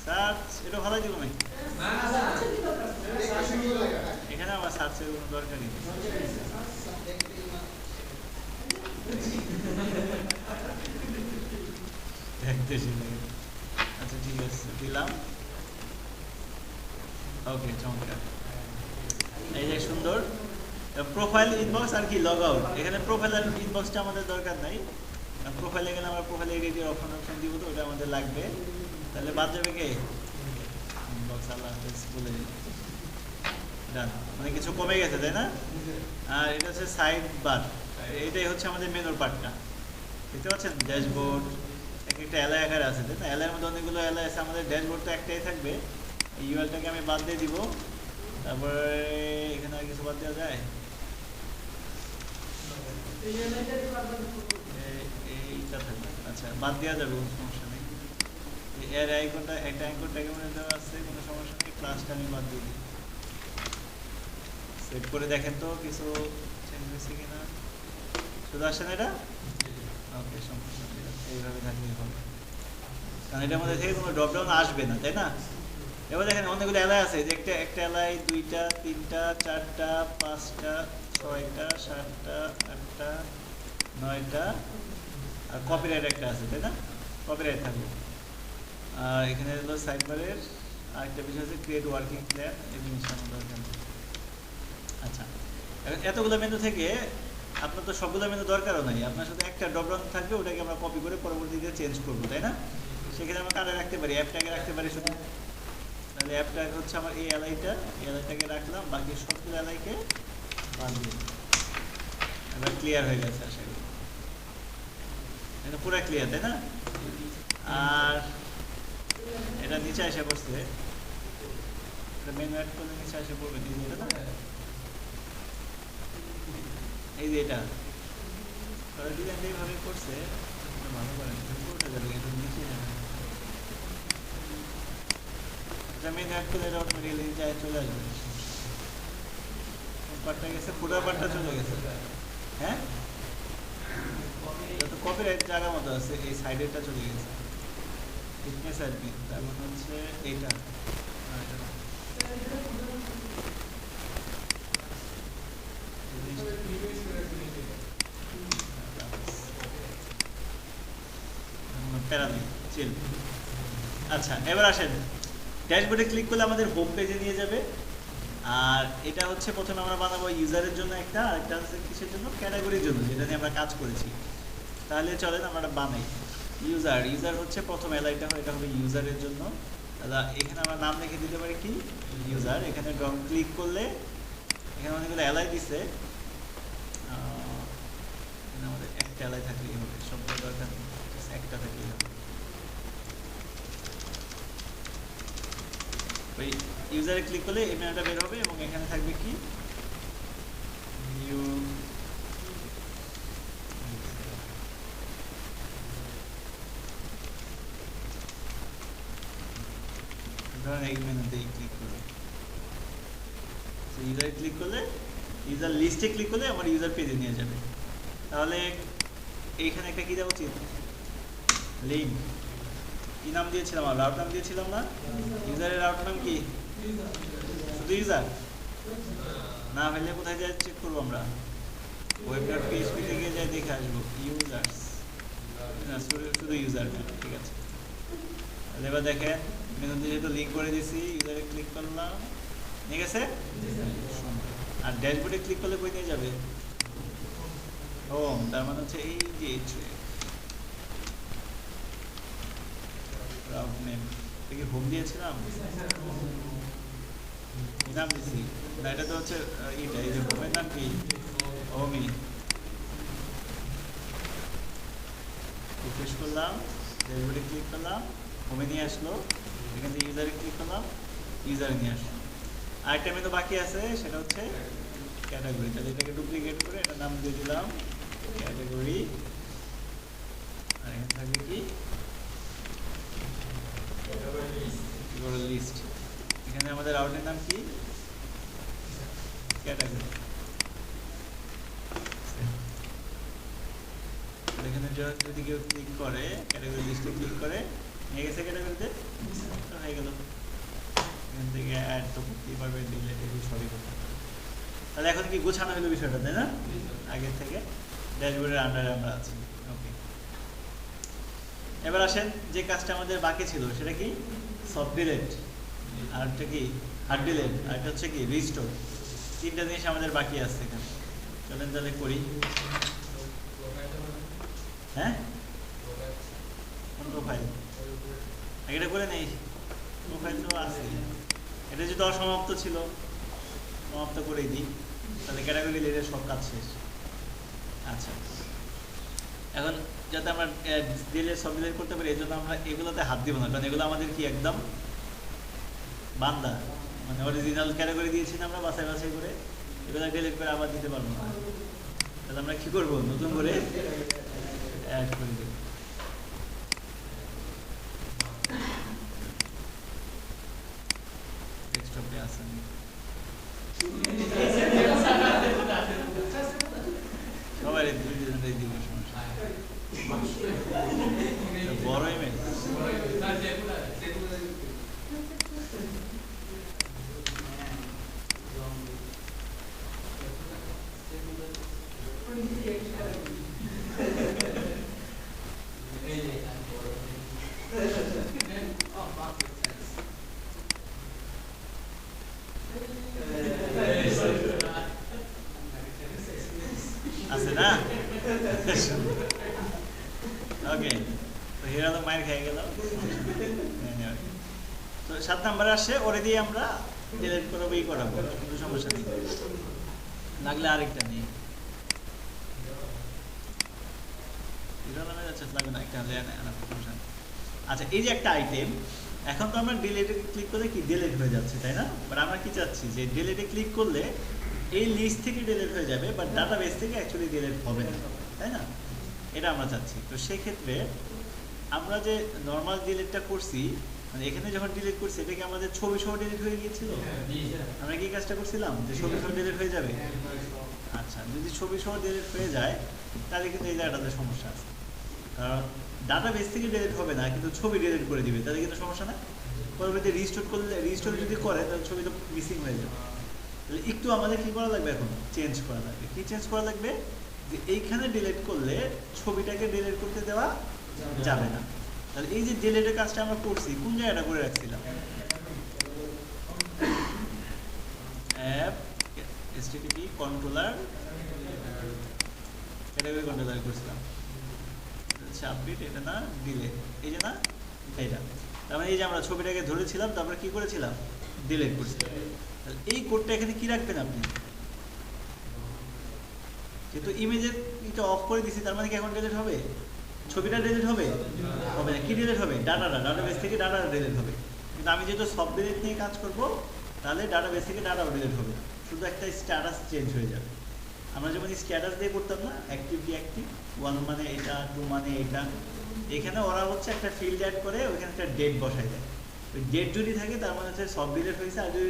সার্চ এটা ফালাই দিব নাকি এখানে আমার সার্চের কোনো দরকার নেই আচ্ছা ঠিক আছে দিলাম ওকে চমৎকার এই যে সুন্দর প্রোফাইল ইনবক্স আর কি লগ আউট এখানে প্রোফাইল আর ইনবক্সটা আমাদের দরকার নাই প্রোফাইলে গেলে আমরা প্রোফাইল এডিটের অপশন দিব তো ওটা আমাদের লাগবে তাহলে বাদ যাবে কে ইনবক্স আল্লাহ হাফেজ বলে ডান মানে কিছু কমে গেছে তাই না আর এটা হচ্ছে সাইড বার এটাই হচ্ছে আমাদের মেনুর পার্টটা দেখতে পাচ্ছেন ড্যাশবোর্ড একটা এলআই আকারে আছে তাই না এলআইয়ের মধ্যে অনেকগুলো এলআই আছে আমাদের ড্যাশবোর্ড তো একটাই থাকবে এই ইউআরটাকে আমি বাদ দিয়ে দিব তারপরে এখানে আর কিছু বাদ দেওয়া যায় এইটা থাকবে আচ্ছা বাদ দেওয়া যাবে কোনো সমস্যা নেই এর আইকনটা একটা আইকন ট্যাগের মধ্যে দেওয়া আছে কোনো সমস্যা নেই ক্লাসটা আমি বাদ দিয়ে দিই সেট করে দেখেন তো কিছু চেঞ্জ হয়েছে কিনা শুধু আসছে না এটা ওকে সমস্যা নেই এইভাবে থাকলেই হবে কারণ এটার মধ্যে থেকে কোনো ড্রপডাউন আসবে না তাই না এবার দেখেন অনেকগুলো এলআই আছে যে একটা এলআই দুইটা তিনটা চারটা পাঁচটা ছয়টা সাতটা আটটা নয়টা আর কপিরাইট একটা আছে তাই না কপিরাইট থাকবে আর এখানে হলো সাইড বারের আরেকটা বিষয় হচ্ছে ক্রিয়েট ওয়ার্কিং প্ল্যান এই জিনিসটা আমার দরকার আচ্ছা এতগুলো মেনু থেকে আপনার তো সবগুলো মেনু দরকারও নাই আপনার সাথে একটা ড্রপডাউন থাকবে ওটাকে আমরা কপি করে পরবর্তীতে চেঞ্জ করবো তাই না সেক্ষেত্রে আমরা রাখতে পারি, অ্যাপ ট্যাগে রাখতে পারি শুধু। তাহলে অ্যাপ ট্যাগ হচ্ছে আমার এই এলআইটাকে রাখলাম, বাকি সবগুলো এলআইকে বাদ দিই। এবার ক্লিয়ার হয়ে গেছে আশা করি, এটা পুরো ক্লিয়ার তাই না? আর এটা নিচে এসে পড়ছে, এটা মেনু অ্যাড করলে নিচে এসে পড়বে, এটা না, এই যে এটা ডিজাইনটা এইভাবে করছে, ভালো করে পুরোটা যাবে কিন্তু নিচে যাবে। এটা মেনু অ্যাড করলে এটা অটোমেটিক্যালি নিচে চলে আসবে। পার্টটা গেছে, পুরো পার্টটা চলে গেছে। হ্যাঁ, এটা তো কপিরাইট জায়গা মতো আছে, এই সাইডেরটা চলে গেছে। ফিটনেস অ্যাডমিন, তার মানে হচ্ছে এইটা, চিল। আচ্ছা, এবার আসেন, ড্যাশবোর্ডে ক্লিক করলে আমাদের হোম পেজে নিয়ে যাবে। আর এটা হচ্ছে প্রথমে আমরা বানাবো ইউজারের জন্য একটা, আর একটা হচ্ছে কিসের জন্য, ক্যাটাগরির জন্য, যেটা নিয়ে আমরা কাজ করেছি। তাহলে চলেন আমরা বানাই। ইউজার হচ্ছে প্রথম এলআইটা, এটা হবে ইউজারের জন্য। তাহলে এখানে আমরা নাম লিখে দিতে পারি কি, ইউজার। এখানে ডন ক্লিক করলে এখানে অনেকগুলো এলআই দিছে, আমাদের একটা এলআই থাকলেই হবে, সবগুলো দরকার নেই, একটা থাকলেই হবে। ওই ইউজারে ক্লিক করলে এই মেনুটা বের হবে এবং এখানে থাকবে কি, নিউ, ধরেন এই মেনুতেই ক্লিক করবে। ইউজারে ক্লিক করলে, ইউজার লিস্টে ক্লিক করলে আমার ইউজার পেজে নিয়ে যাবে। তাহলে এইখানে একটা কি দেওয়া উচিত, লিঙ্ক। কি নাম দিয়েছিলাম, আর রাউট নাম দিয়েছিলাম না? ইউজারের রাউট নাম কি, শুধু ইউজার না হলে কোথায় যাই চেক করবো আমরা, web.php থেকে যাই দেখে আসবো, ইউজার্স না, শুধু ইউজার। ঠিক আছে, তাহলে এবার দেখেন মেনুতে যেহেতু লিঙ্ক করে দিয়েছি, ইউজারে ক্লিক করলাম, নিয়ে গেছে। আর ড্যাশবোর্ডে ক্লিক করলে কই নিয়ে যাবে, হোম। তার মানে হচ্ছে এই যে রাউট নেম থেকে হোম দিয়েছিলাম, নাম দিয়েছি না, এটা তো হচ্ছে এটা, এই যে হোমের নাম কি, হোমি। রিফ্রেশ করলাম, ড্যাশবোর্ডে ক্লিক করলাম, হোমে নিয়ে আসলো। এখান থেকে ইউজারে ক্লিক করলাম, ইউজারে নিয়ে আসলো। আরেকটা মেনু বাকি আছে, সেটা হচ্ছে ক্যাটাগরি। তাহলে এটাকে ডুপ্লিকেট করে এটা নাম দিয়ে দিলাম ক্যাটাগরি। আর এখানে থাকবে কি, লিস্ট। এখানে আমাদের আউটের নাম কি, ক্যাটাগরি। এখানে যদি কেউ ক্লিক করে, ক্যাটাগরি লিস্টে ক্লিক করে, নিয়ে গেছে ক্যাটাগরিতে, হয়ে গেল। এখান থেকে অ্যাড তো করতেই পারবে, ডিলেট, এগুলো সবই করতে পারবে। তাহলে এখন কি গোছানো হলো বিষয়টা, তাই না? আগের থেকে ড্যাশবোর্ডের আন্ডারে আমরা আছি। ওকে, এবার আসেন যে কাজটা আমাদের বাকি ছিল, সেটা কি, সফট ডিলেট, আরেকটা কি হার্ড ডিলেট, আরেকটা হচ্ছে কি রিস্টোর। তিনটা জিনিস আমাদের বাকি আছে এখানে। চলেন তাহলে করি। হ্যাঁ, কোন প্রোফাইল, এটা করে নেই, প্রোফাইল তো আছে। এটা যদি অসমাপ্ত ছিল, সমাপ্ত করেই দিই, তাহলে ক্যাটাগরি লিডের সব কাজ শেষ। আচ্ছা, এখন যাতে আমরা ডিলেট সব ডিলেট করতে পারি, এই জন্য আমরা এগুলোতে হাত দিব না, কারণ এগুলো আমাদের কি একদম বান্দা, মানে অরিজিনাল ক্যাটাগরি দিয়েছি না আমরা বাছাই বাছাই করে, এগুলো ডিলিট করে আবার দিতে পারবো না। তাহলে আমরা কি করবো, নতুন করে অ্যাড করে দেব। ডেস্কটপে আসেন, সবাই দুইজনেই দিব, সমস্যা বড় ইমেজ। 7 নাম্বার আসে ওরে দিয়ে আমরা ডিলিট করাবো করাবো, কিন্তু সমস্যা নেই, লাগলে আরেকটা নেই লাগবে না, একটা সমস্যা নেই। আচ্ছা এই যে একটা আইটেম, এখন তো আমরা ডিলিটে ক্লিক করলে কি ডিলিট হয়ে যাচ্ছে, তাই না? বাট আমরা কি চাচ্ছি যে ডিলিটে ক্লিক করলে এই লিস্ট থেকে ডিলিট হয়ে যাবে, বাট ডাটাবেস থেকে অ্যাকচুয়ালি ডিলিট হবে না, তাই না? এটা আমরা চাচ্ছি। তো সেক্ষেত্রে আমরা যে নর্মাল ডিলিটটা করছি, মানে এখানে যখন ডিলিট করছি এটা কি আমাদের ছবি সহ ডিলিট হয়ে গিয়েছিল? আমরা কি কাজটা করছিলাম যে ছবি সহ ডিলিট হয়ে যাবে? আচ্ছা, যদি ছবি সহ ডিলিট হয়ে যায় তাহলে কিন্তু এই জায়গাটাতে সমস্যা আছে, কারণ ডাটাবেস থেকে ডিলিট হবে না কিন্তু ছবি ডিলিট করে দিবে, তাহলে কিন্তু সমস্যা না। পরবর্তী রিস্টোর করলে, রিস্টোর যদি করে তাহলে ছবি তো মিসিং হয়ে যাবে। তাহলে একটু আমাদের কি করা লাগবে, এখন চেঞ্জ করা লাগবে। কি চেঞ্জ করা লাগবে? যে এইখানে ডিলিট করলে ছবিটাকে ডিলিট করতে দেওয়া যাবে না। তাহলে এই যে ডিলিটের কাজটা আমরা করছি কোন জায়গাটা করে রাখছিলাম? App http controller category controller করছিলাম, সাবমিট, এটা না ডিলিট, এই যে না এটা, তার মানে এই যে আমরা ছবিটাকে ধরেছিলাম তারপরে কি করেছিলাম ডিলিট করছিলাম। তাহলে এই কোডটা এখানে কি রাখবেন আপনি? কিন্তু ইমেজের এটা অফ করে দিছি, তার মানে কি এখন ডিলিট হবে? ছবিটা ডিলিট হবে? হবে না। কি ডিলিট হবে? ডাটাটা, ডাটাবেস থেকে ডাটা ডিলিট হবে। কিন্তু আমি যেহেতু সব ডিলিট নিয়ে কাজ করব তাহলে ডাটাবেস থেকে ডাটাও ডিলিট হবে, শুধু একটা স্ট্যাটাস চেঞ্জ হয়ে যাবে। আমরা যেমন স্ট্যাটাস দিয়ে করতাম না, অ্যাক্টিভ ডিঅ্যাক্টিভ, 1 মানে এটা, 2 মানে এটা, এখানে ওরা হচ্ছে একটা ফিল্ড অ্যাড করে ওইখানে একটা ডেট বসাই দেয়। ওই ডেট যদি থাকে তার মানে হচ্ছে সব ডিলিট হয়েছে, আর যদি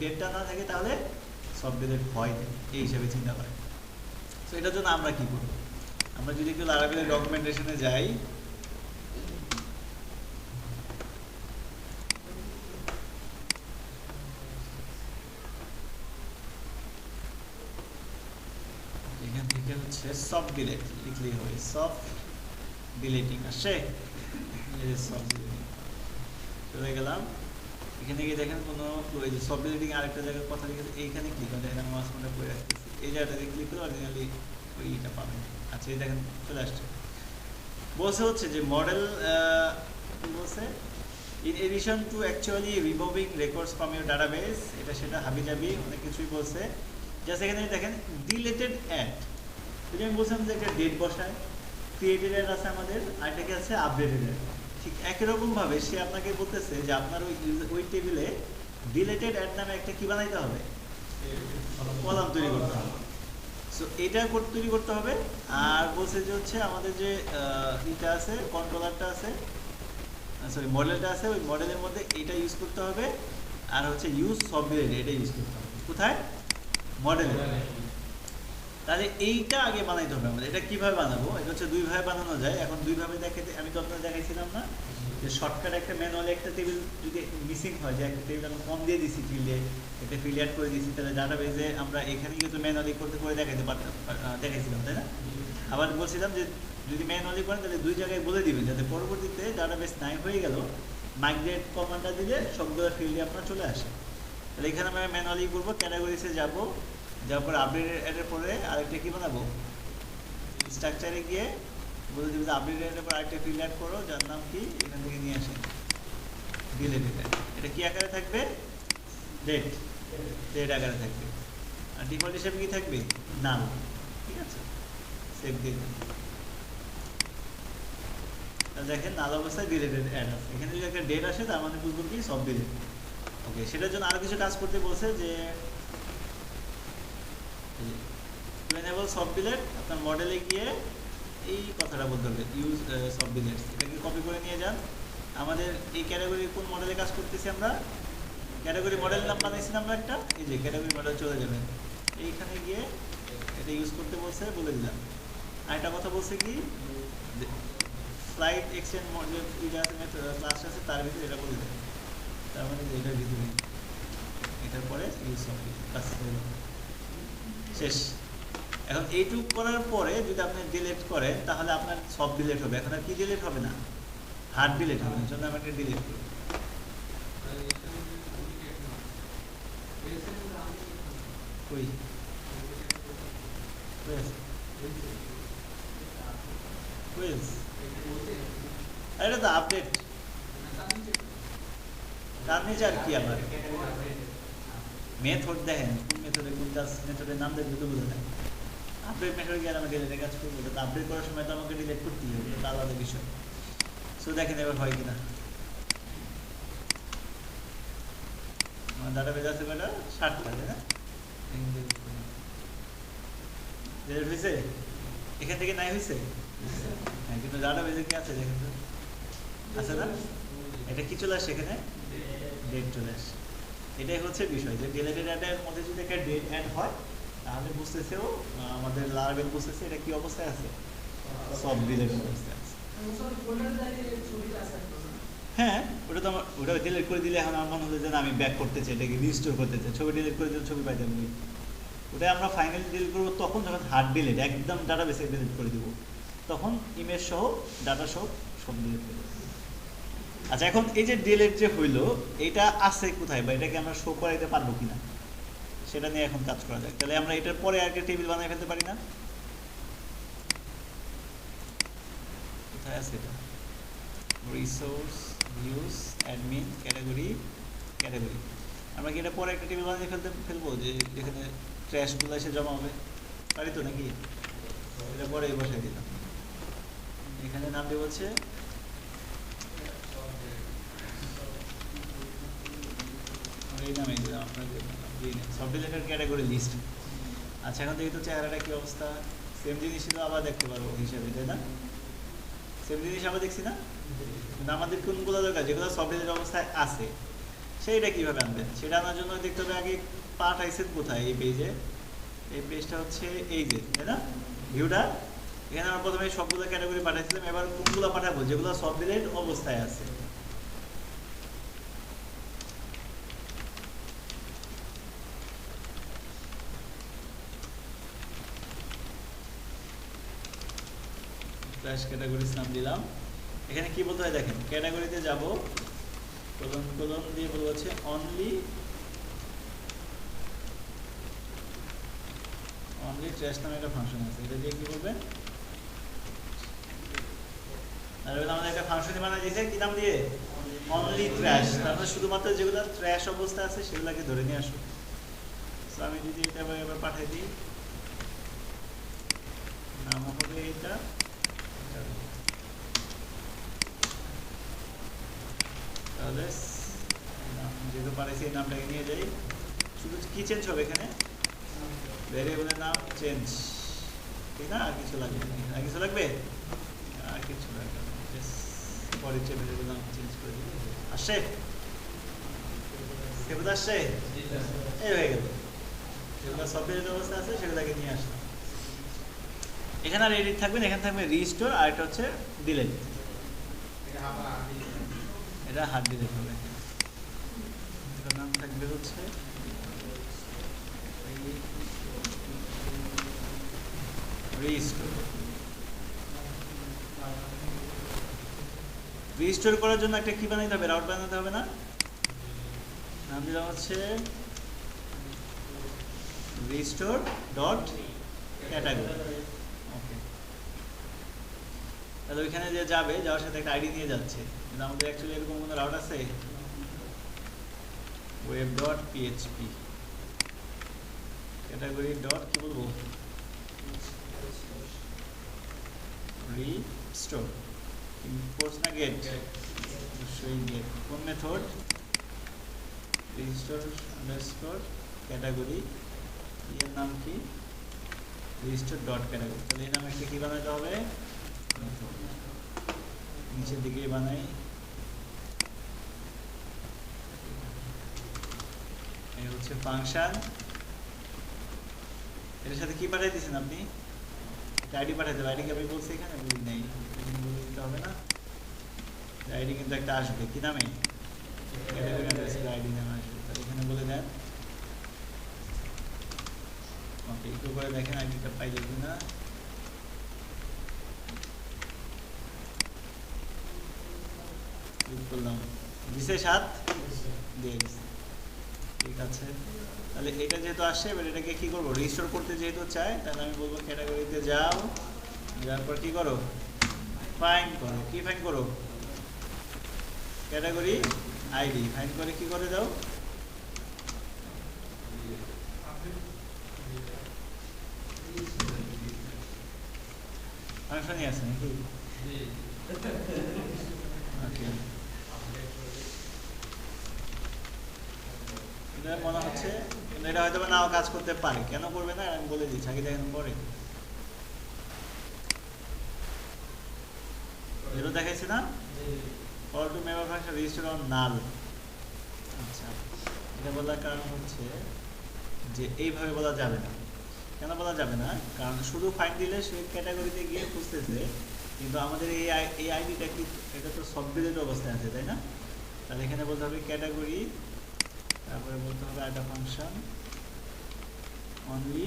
ডেটটা না থাকে তাহলে সব ডিলিট হয় না, এই হিসাবে চিন্তা করে। তো এটার জন্য আমরা কি করব? আমরা যদি একটু লারাভেলের ডকুমেন্টেশনে যাই, এখান থেকে হচ্ছে সফট ডিলিট লিখলেই হবে, সফট ডিলিটিং আসে, সফট ডিলিটিং চলে গেলাম। এখানে গিয়ে দেখেন কোনো ওই যে সফট ডিলিটিং আরেকটা জায়গায় কথা লিখেছে, এইখানে ক্লিক করে দেখেন মাস মনে করে রাখতেছি, এই জায়গাটাতে ক্লিক করে অরিজিনালি ওইটা পাবেন। আচ্ছা এই দেখেন চলে আসছে। বলছে হচ্ছে যে মডেল বলছে in addition to actually removing records from your database, এটা সেটা হাবিজাবি অনেক কিছুই বলছে। জাস্ট এখানে দেখেন ডিলেটেড অ্যাড, যদি আমি বলছিলাম যে একটা ডেট বসায়, ক্রিয়েটেড অ্যাড আছে আমাদের, আর এটাকে আছে আপডেটেড অ্যাড। ঠিক একই রকমভাবে সে আপনাকে বলতেছে যে আপনার ওই টেবিলে ডিলেটেড অ্যাড নামে একটা কি বানাইতে হবে, কলাম তৈরি করতে হবে। সো এটা তৈরি করতে হবে। আর বলছে যে হচ্ছে আমাদের যে এটা আছে, কন্ট্রোলারটা আছে, সরি মডেলটা আছে, ওই মডেলের মধ্যে এটা ইউজ করতে হবে। আর হচ্ছে ইউজ সব ডিলিট, এটা ইউজ করতে হবে কোথায়? মডেলে। তাহলে এইটা আগে বানাইতে হবে আমাদের। এটা কিভাবে বানাবো? এটা হচ্ছে দুইভাবে বানানো যায়। এখন দুইভাবে দেখাতে আমি তো আপনাদের দেখাইছিলাম না যে শর্টকাট একটা ম্যানুয়ালি একটা টেবিল যদি মিসিং হয়, যে একটা টেবিল আমরা কম দিয়ে দিছি ফিল্ডে, একটা ফিল্ড অ্যাড করে দিয়েছি, তাহলে ডাটাবেজে আমরা এখানে কিন্তু ম্যানুয়ালি করতে করে দেখাইতে পারতাম, দেখাইছিলাম তাই না? আবার বলছিলাম যে যদি ম্যানুয়ালি করেন তাহলে দুই জায়গায় বলে দিবেন, যাতে পরবর্তীতে ডাটাবেস নাই হয়ে গেল মাইগ্রেট কমান্ডটা দিলে সবগুলো ফিল্ডে আপনার চলে আসে। তাহলে এখানে আমরা ম্যানুয়ালি করবো, ক্যাটাগরিসে যাবো, যাওয়ার পর আপডেটের পরে আরেকটা কি বানাবো, স্ট্রাকচারে গিয়ে বলে দেবে যে আপডেটের পর আরেকটা ফিল্ড অ্যাড করো, যার নাম কি এখান থেকে নিয়ে আসেন ডিলেটেড। এটা কি আকারে থাকবে? ডেট, ডেট আকারে থাকবে। আর ডিফল্ট হিসেবে কি থাকবে? নাম। ঠিক আছে, সেভ দিয়ে দেন। দেখেন নাল অবস্থায় ডিলেটেড অ্যাড আছে, এখানে যদি একটা ডেট আসে তার মানে বুঝবো কি সব ডিলেট। ওকে, সেটার জন্য আরো কিছু কাজ করতে বলছে, যে টু এনেবল সব ডিলেট আপনার মডেলে গিয়ে এই কথাটা বলতে হবে, ইউজ সব ডিলেট। এটাকে কপি করে নিয়ে যান। আমাদের এই ক্যাটাগরি কোন মডেলে কাজ করতেছি আমরা, ক্যাটাগরি মডেল নাম বানাইছিলাম আমরা একটা, এই যে ক্যাটাগরি মডেল চলে যাবেন, এইখানে গিয়ে এটা ইউজ করতে বলছে, বলে দিলাম। আর একটা কথা বলছে কি, স্লাইড এক্সটেন্ড মডেল ক্লাস আছে তার ভিতরে এটা বলে দেবে, তার মানে এটার ভিতরে এটার পরে ইউজ সব কাজ শেষ। এখন এইটুক করার পরে যদি আপনি ডিলিট করেন তাহলে আপনার সব ডিলিট হবে। এখন আর কি ডিলিট হবে না, হার্ড ডিলিট হবে না। জন্য আমি একটা ডিলিট করি। কই এটা তো আপডেট, তার নিচে আর কি আবার মেথড দেখেন কোন মেথডে কোন কাজ মেথডের নাম দেখবে তো বুঝে যায় আপডেট মেথড গিয়ে আমাকে ডিলেটের কাজ করবো তো আপডেট করার সময় তো আমাকে ডিলেট করতেই হবে এটা আলাদা বিষয় সো দেখেন এবার হয় কিনা আমার ডাটাবেজ আছে বেটা 60টা তাই না ডিলেট হয়েছে এখান থেকে নাই হয়েছে হ্যাঁ কিন্তু ডাটাবেজে কি আছে দেখেন তো আছে না এটা কি চলে আসে এখানে ডেট চলে আসে এটাই হচ্ছে বিষয় যে ডিলেটেড ডাটার মধ্যে যদি একটা ডেট অ্যাড হয় তাহলে বুঝতেছেও আমাদের লারাবেল বুঝতেছে এটা কি অবস্থায় আছে সব ডিলেটেড অবস্থায় আছে হ্যাঁ ওটা তো আমার ওটা ডিলিট করে দিলে এখন আমার মনে হলো যে আমি ব্যাক করতে চাই এটাকে রিস্টোর করতে চাই ছবি ডিলিট করে দিলে ছবি পাই যাবো ওটা আমরা ফাইনালি ডিলিট করবো তখন যখন হার্ড ডিলিট একদম ডাটাবেসে ডিলিট করে দিব তখন ইমেজ সহ ডাটা সহ সব ডিলিট করে দেবো আচ্ছা এখন এই যে ডিলিট যে হইলো এটা আছে কোথায় বা এটাকে আমরা শো করাইতে পারবো কিনা সেটা নিয়ে এখন কাজ করা যায় তাহলে আমরা এটার পরে আর একটা টেবিল বানিয়ে ফেলতে পারি না কোথায় আছে এটা resource views admin category category আমরা কি এটা পরে একটা টেবিল বানিয়ে ফেলবো যে যেখানে ট্র্যাশগুলো এসে জমা হবে পারি তো নাকি এটা পরে বসাই দিলাম এখানে নাম দেব হচ্ছে এই নামে দিলাম আপনাকে সব ডিলেটেড ক্যাটাগরি লিস্ট আচ্ছা এখন দেখি তো চেহারাটা কি অবস্থা সেম জিনিস ছিল আবার দেখতে পারবো হিসাবে তাই না সেম জিনিস আবার দেখছি না কিন্তু আমাদের কোনগুলো দরকার যেগুলো সব ডিলেটেড অবস্থায় আছে সেইটা কীভাবে আনবেন সেটা আনার জন্য দেখতে হবে আগে পাঠাইছেন কোথায় এই পেজে এই পেজটা হচ্ছে এই যে তাই না ভিউটা এখানে আমরা প্রথমে সবগুলো ক্যাটাগরি পাঠাইছিলাম এবার কোনগুলো পাঠাবো যেগুলো সব ডিলেটেড অবস্থায় আছে ফ্ল্যাশ ক্যাটাগরিজ নাম দিলাম এখানে কি বলতে হয় দেখেন ক্যাটাগরিতে যাব কোলন দিয়ে বলবো হচ্ছে অনলি ট্র্যাশ নামে একটা ফাংশন আছে এটা দিয়ে কি করবেন আর আমাদের একটা ফাংশন বানাই দিয়েছে কি নাম দিয়ে অনলি ট্র্যাশ তারপরে শুধুমাত্র যেগুলো ট্র্যাশ অবস্থা আছে সেগুলোকে ধরে নিয়ে আসো তো আমি যদি এটা এবার পাঠিয়ে দিই নাম হবে এটা তাহলে যেহেতু পারেছি এই নামটাকে নিয়ে যাই শুধু কি চেঞ্জ হবে এখানে ভ্যারিয়েবলের নাম চেঞ্জ ঠিক না আর কিছু লাগবে আর কিছু লাগবে আর কিছু লাগবে পরের চেয়ে ভ্যারিয়েবলের নাম চেঞ্জ করে দিই আসছে সেগুলো আসছে এই হয়ে গেল যেগুলো সফটওয়্যারের অবস্থা আছে সেগুলোকে নিয়ে আসলাম এখানে আর এডিট থাকবে না এখানে থাকবে রিস্টোর আর এটা হচ্ছে ডিলিট এটা হার্ড ডিলিট হবে এটার নাম থাকবে হচ্ছে রিস্টোর করার জন্য একটা কি বানাইতে হবে রাউট বানাতে হবে না নাম দিলাম হচ্ছে রিস্টোর ডট ক্যাটাগরি ওকে তাহলে ওইখানে যে যাবে যাওয়ার সাথে একটা আইডি নিয়ে যাচ্ছে কিন্তু আমাদের অ্যাকচুয়ালি এরকম কোনো রাউট আছে web dot PHP category dot কি বলবো রিস্টোর ইম্পোর্টস না গেট অবশ্যই গেট কোন মেথড রিস্টোর আন্ডারস্কোর ক্যাটাগরি এর নাম কি রিস্টোর ডট ক্যাটাগরি তাহলে এই নামে একটা কি বানাতে হবে নিচের দিকে বানাই এই হচ্ছে ফাংশন এর সাথে কি পাঠিয়ে দিয়েছেন আপনি আইডি পাঠাতে হবে আইডি কি আমি বলছি এখানে বলি নেই বলে দিতে হবে না আইডি কিন্তু একটা আসবে কি নামে ক্যাটাগরি আন্ডারস্কোর আইডি নামে আসবে তাহলে এখানে বলে দেন ওকে একটু করে দেখেন আইডিটা পাইলে কিনা ক্লিক করলাম দিছে 7 দিয়ে দিছে ঠিক আছে তাহলে এটা যেহেতু আসছে এবার এটাকে কি করবো রিস্টোর করতে যেহেতু চাই তাহলে আমি বলবো ক্যাটাগরিতে যাও যাওয়ার পর কি করো ফাইন্ড করো কি ফাইন্ড করো ক্যাটাগরি আইডি ফাইন্ড করে কি করে দাও, ফাংশনই আছে নাকি? ওকে, এটা মনে হচ্ছে এটা হয়তো নাও কাজ করতে পারে, কেন করবে না আমি বলে দিচ্ছি, আগে দেখেন পরে যেটা দেখাইছি না, for to member function register on null. আচ্ছা, এটা বলার কারণ হচ্ছে যে এইভাবে বলা যাবে না। কেন বলা যাবে না? কারণ শুধু ফাইন্ড দিলে সে ক্যাটাগরিতে গিয়ে খুঁজতেছে, কিন্তু আমাদের এই আইডিটা কি, এটা তো সব ডিলেট অবস্থায় আছে, তাই না? তাহলে এখানে বলতে হবে ক্যাটাগরি, তারপরে বলতে হবে একটা ফাংশন অনলি,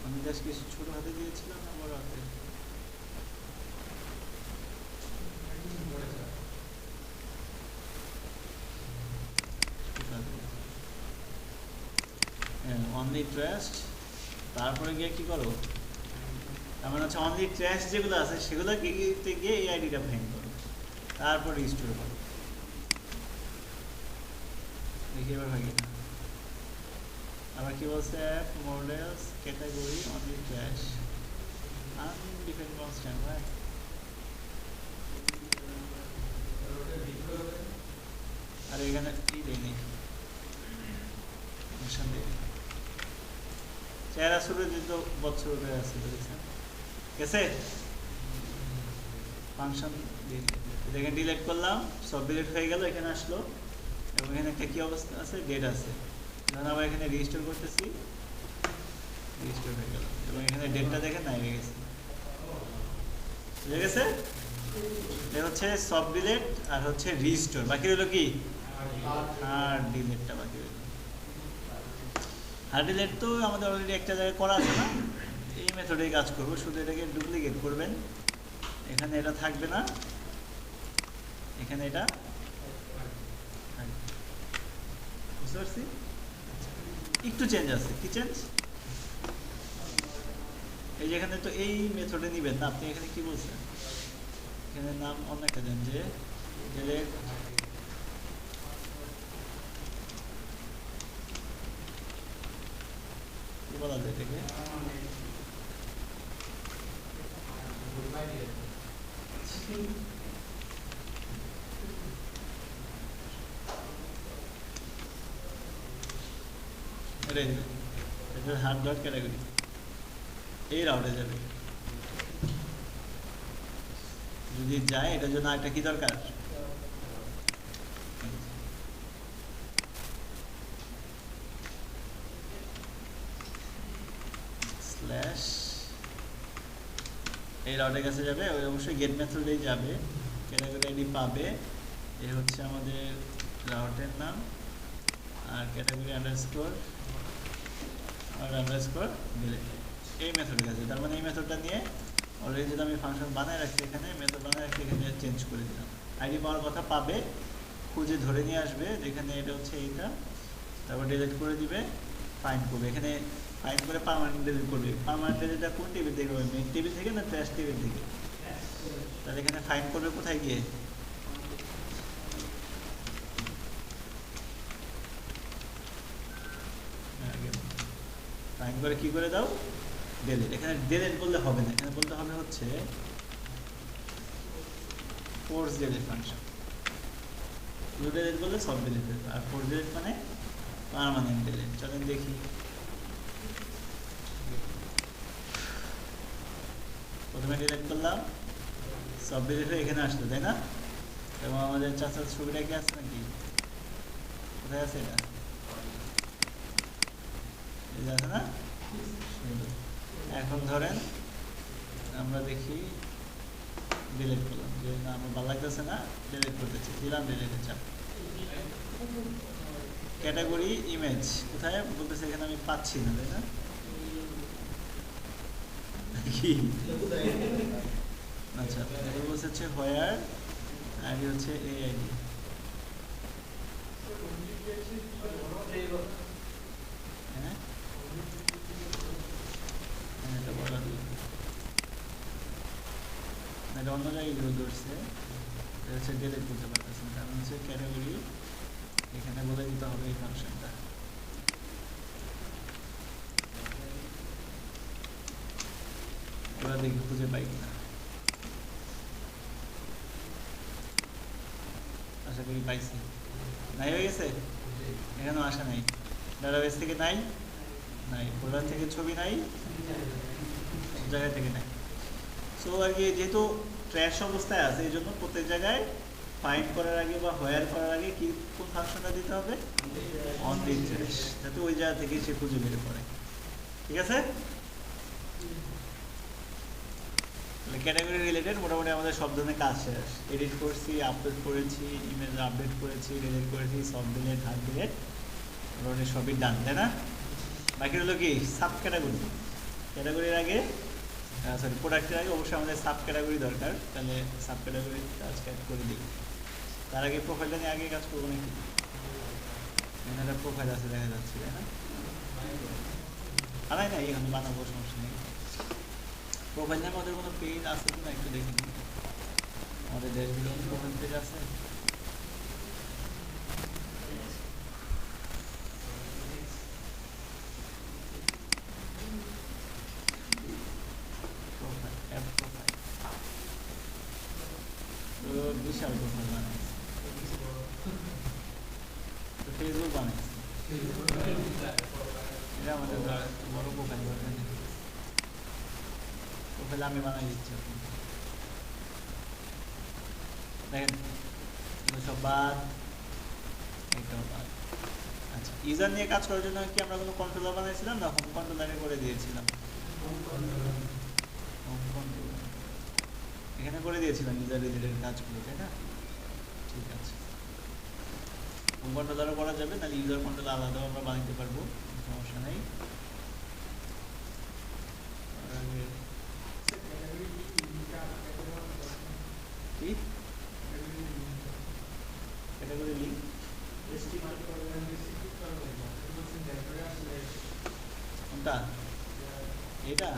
আমি জাস্ট কিছু ছোট হাতে দিয়েছিলাম না বড় হাতে? অনলি ট্রাস্ট, তারপরে গিয়ে কি করো, তার মানে হচ্ছে অনলি ট্রাস্ট যেগুলো আছে সেগুলো গিয়ে এই আইডিটা ফাইন্ড করো, তারপর রেজিস্টার করো। দেখি এবার হয় কিনা। আবার কি বলছে, app models category only trash undefined constant, right? আর এখানে কি দেয়নি, ফাংশন দেয়নি, চেহারা শুরু দিত বছর হয়ে আছে, বুঝেছেন? গেছে ফাংশন দেখেন, ডিলিট করলাম, সব ডিলিট হয়ে গেল, এখানে আসলো এবং এখানে একটা কি অবস্থা আছে, ডেট আছে। যখন আবার এখানে রেজিস্টার করতেছি, রেজিস্টার হয়ে গেল এবং এখানে ডেটটা দেখেন নাই হয়ে গেছে, বুঝে গেছে? এটা হচ্ছে সব ডিলিট আর হচ্ছে রিস্টোর, বাকি রইল কি হার্ড ডিলিটটা বাকি রইল। হার্ড ডিলিট তো আমাদের অলরেডি একটা জায়গায় করা আছে না, এই মেথডেই কাজ করবো, শুধু এটাকে ডুপ্লিকেট করবেন, এখানে এটা থাকবে না, এখানে এটা বুঝতে পারছি, একটু চেঞ্জ আছে। কি চেঞ্জ? এই যে এখানে তো এই মেথডে নিবেন না আপনি, এখানে কি বলছেন, এখানে নাম অন্য একটা দেন, যে ডিলিট কি বলা যায় এটাকে, এটা হার্ড ডট ক্যাটাগরি, এই রাউটে যাবে। যদি যায় এটার জন্য একটা কি দরকার, স্ল্যাশ, এই রাউটের কাছে যাবে, ওই অবশ্যই গেট মেথডেই যাবে, ক্যাটাগরি আইডি পাবে, এই হচ্ছে আমাদের রাউটের নাম, আর ক্যাটাগরি আন্ডারস্কোর আর আন্ডারস্কোর ডিলিট, এই মেথডের কাছে। তার মানে এই মেথডটা নিয়ে অলরেডি যেটা আমি ফাংশন বানায় রাখছি, এখানে মেথড বানায় রাখছি, এখানে চেঞ্জ করে দিলাম। আইডি পাওয়ার কথা পাবে, খুঁজে ধরে নিয়ে আসবে যেখানে এটা হচ্ছে এইটা, তারপর ডিলিট করে দিবে, ফাইন্ড করবে, এখানে ফাইন্ড করে পার্মানেন্ট ডিলিট করবে। পার্মানেন্ট ডিলিটটা কোন টেবিল থেকে হবে, মেন টেবিল থেকে না ট্র্যাশ টেবিল থেকে? তাহলে এখানে ফাইন্ড করবে কোথায় গিয়ে, ফাইন্ড করে কি করে দাও, ডিলিট। এখানে ডিলিট বললে হবে না, এখানে বলতে হবে হচ্ছে ফোর্স ডিলিট ফাংশন। শুধু ডিলিট বললে সব ডিলিট হবে, আর ফোর্স ডিলিট মানে পার্মানেন্ট ডিলিট। চলেন দেখি, প্রথমে ডিলিট করলাম, সব ডিলিট হয়ে এখানে আসলো, তাই না? এবং আমাদের চাচার ছবিটা কি আছে নাকি, কোথায় আছে এটা, এই আছে না? এখন ধরেন আমরা দেখি, ডিলিট করলাম, যে না আমার ভালো লাগতেছে না, ডিলিট করতেছি, দিলাম ডিলিটে চাপ। ক্যাটাগরি ইমেজ কোথায় বলতেছে, এখানে আমি পাচ্ছি না, তাই না? কি আচ্ছা, বলছে হচ্ছে হোয়ার, আইডি হচ্ছে এই আইডি, হ্যাঁ এটা বলা, এটা অন্য জায়গায় ঘুরে ধরছে, এটা হচ্ছে ডিলিট করতে পারতেছে না, কারণ হচ্ছে ক্যাটাগরি, এখানে বলে দিতে হবে এই ফাংশনটা। এবার দেখি খুঁজে পাই কিনা, আশা করি পাইছি। নাই হয়ে গেছে, এখানেও আসা নাই, ডাটাবেস থেকে নাই, নাই ফোল্ডার থেকে ছবি নাই, সব জায়গা থেকে নাই। সো আর কি যেহেতু ট্র্যাশ অবস্থায় আছে, এই জন্য প্রত্যেক জায়গায় ফাইন্ড করার আগে বা হোয়ার করার আগে কি কোন ফাংশনটা দিতে হবে, অন দি ট্র্যাশ, যাতে ওই জায়গা থেকে সে খুঁজে বের করে। ঠিক আছে, তাহলে ক্যাটাগরি রিলেটেড মোটামুটি আমাদের সব ধরনের কাজ শেষ। এডিট করছি, আপলোড করেছি, ইমেজ আপডেট করেছি, ডিলিট করেছি, সব ডিলিট, হার্ড ডিলিট, মোটামুটি সবই ডান, তাই না? বাকি হলো কি সাব ক্যাটাগরি। ক্যাটাগরির আগে সরি প্রোডাক্টের আগে অবশ্যই আমাদের সাব ক্যাটাগরি দরকার, তাহলে সাব ক্যাটাগরি কাজ করে দিই। তার আগে প্রোফাইলটা নিয়ে আগে কাজ করবো নাকি? এখানে একটা প্রোফাইল আছে দেখা যাচ্ছে, তাই না? আলাই না, এখানে বানাবো, সমস্যা নেই। প্রোফাইল নিয়ে আমাদের কোনো পেজ আছে কিনা একটু দেখি, আমাদের ড্যাশবোর্ডে প্রোফাইল পেজ আছে? বিশাল প্রোফাইল বানাইছে, ফেসবুক বানাইছে, এটা আমাদের বড় প্রোফাইল দরকার। প্রোফাইল আমি বানাই দিচ্ছি, আপনি দেখেন সব বাদ, একটাও বাদ। আচ্ছা, ইউজার নিয়ে কাজ করার জন্য কি আমরা কোনো কন্ট্রোলার বানাইছিলাম না হোম কন্ট্রোলারে করে দিয়েছিলাম? হোম কন্ট্রোলার এখানে করে দিয়েছিলাম ইউজার রিলেটেড কাজগুলো, তাই না? ঠিক আছে, হোম কন্ট্রোলারও করা যাবে, নাহলে ইউজার কন্ট্রোলার আলাদাও আমরা বানাইতে পারবো, সমস্যা নেই। ক্যাটাগরি লিঙ্ক কোনটা? এটা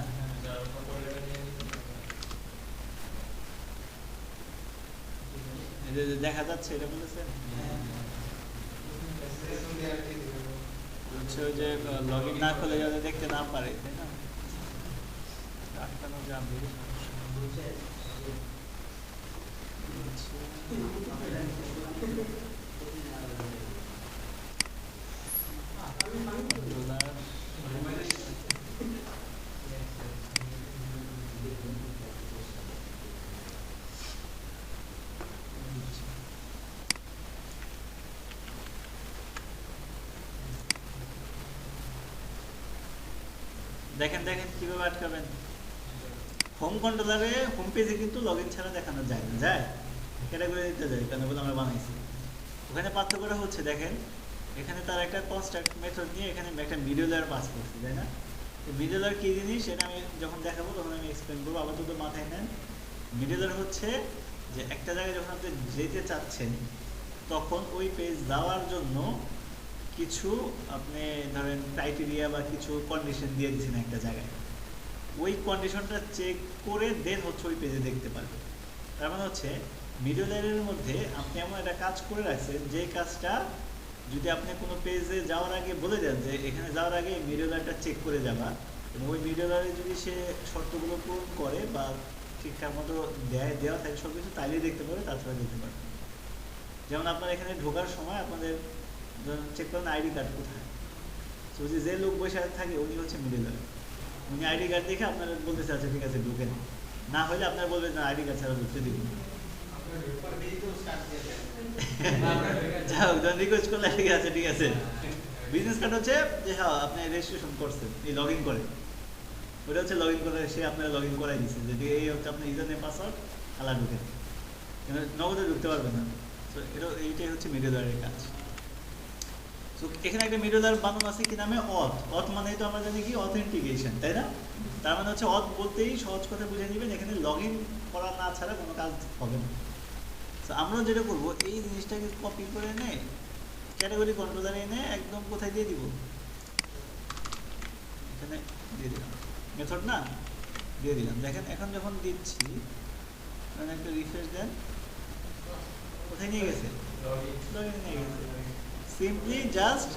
দেখা যাচ্ছে, এটা বলেছেন হচ্ছে ওই যে লগ ইন না করলে যাতে দেখতে না পারে, তাই না? আটকানো যাবে, দেখেন দেখেন কিভাবে আটকাবেন। হোম কন্ট্রোলারে হোম পেজে কিন্তু লগ ইন ছাড়া দেখানো যায় না, যায় ক্যাটাগরি দিতে যায়, কেন বলে আমরা বানাইছি। ওখানে পার্থক্যটা হচ্ছে দেখেন, এখানে তার একটা কনস্ট্রাক্ট মেথড নিয়ে এখানে একটা মিডল লেয়ার পাস করছে, তাই না? তো মিডল লেয়ার কী জিনিস সেটা আমি যখন দেখাবো তখন আমি এক্সপ্লেন করবো, আপাতত মাথায় নেন। মিডল লেয়ার হচ্ছে যে একটা জায়গায় যখন আপনি যেতে চাচ্ছেন তখন ওই পেজ যাওয়ার জন্য কিছু আপনি ধরেন ক্রাইটেরিয়া বা কিছু কন্ডিশন দিয়ে দিচ্ছেন একটা জায়গায়, ওই কন্ডিশনটা চেক করে দেন হচ্ছে ওই পেজে দেখতে পারবে। তার মানে হচ্ছে মিডল লেয়ারের মধ্যে আপনি এমন একটা কাজ করে রাখছেন যে কাজটা যদি আপনি কোনো পেজে যাওয়ার আগে বলে দেন যে এখানে যাওয়ার আগে মিডল লেয়ারটা চেক করে যাবা, এবং ওই মিডল লেয়ারে যদি সে শর্তগুলো পূরণ করে বা ঠিকঠাক মতো দেওয়া থাকে সব কিছু, তাইলেই দেখতে পাবে, তাছাড়া দেখতে পারবে। যেমন আপনার এখানে ঢোকার সময় আপনাদের চেক করেন আইডি কার্ড কোথায়, তো যে লোক বসে থাকে উনি হচ্ছে মিডল লেয়ার, উনি আইডি কার্ড দেখে আপনার বলতেছে আচ্ছা ঠিক আছে ঢুকেন, না হলে আপনার বলবেন না আইডি কার্ড ছাড়া ঢুকতে দিবেন। যাও রিকোয়েস্ট করলে ঠিক আছে, ঠিক আছে। বিজনেস কার্ড হচ্ছে যে হ্যাঁ আপনি রেজিস্ট্রেশন করছেন, এই লগ ইন করে, ওটা হচ্ছে লগ ইন করে সে আপনার লগ ইন করাই দিচ্ছে যে এই হচ্ছে আপনার ইউজার নেম পাসওয়ার্ড, আলা ঢুকেন, নগদে ঢুকতে পারবেন না। তো এইটাই হচ্ছে মিডল লেয়ারের কাজ। তো এখানে একটা মিডল লেয়ার বানানো আছে কি নামে অথ মানে তো আমরা জানি কি অথেন্টিকেশন, তাই না? তার মানে হচ্ছে অথ বলতেই সহজ কথা বুঝে নেবেন এখানে লগ ইন করা না ছাড়া কোনো কাজ হবে না। তো আমরা যেটা করবো এই জিনিসটাকে কপি করে এনে ক্যাটাগরি কন্ট্রোলারে এনে একদম কোথায় দিয়ে দিব, এখানে দিয়ে দিলাম, মেথড না দিয়ে দিলাম। দেখেন এখন যখন দিচ্ছি মানে একটা রিফ্রেশ দেন, কোথায় নিয়ে গেছে? লগইনে নিয়ে গেছে। সিম্পলি জাস্ট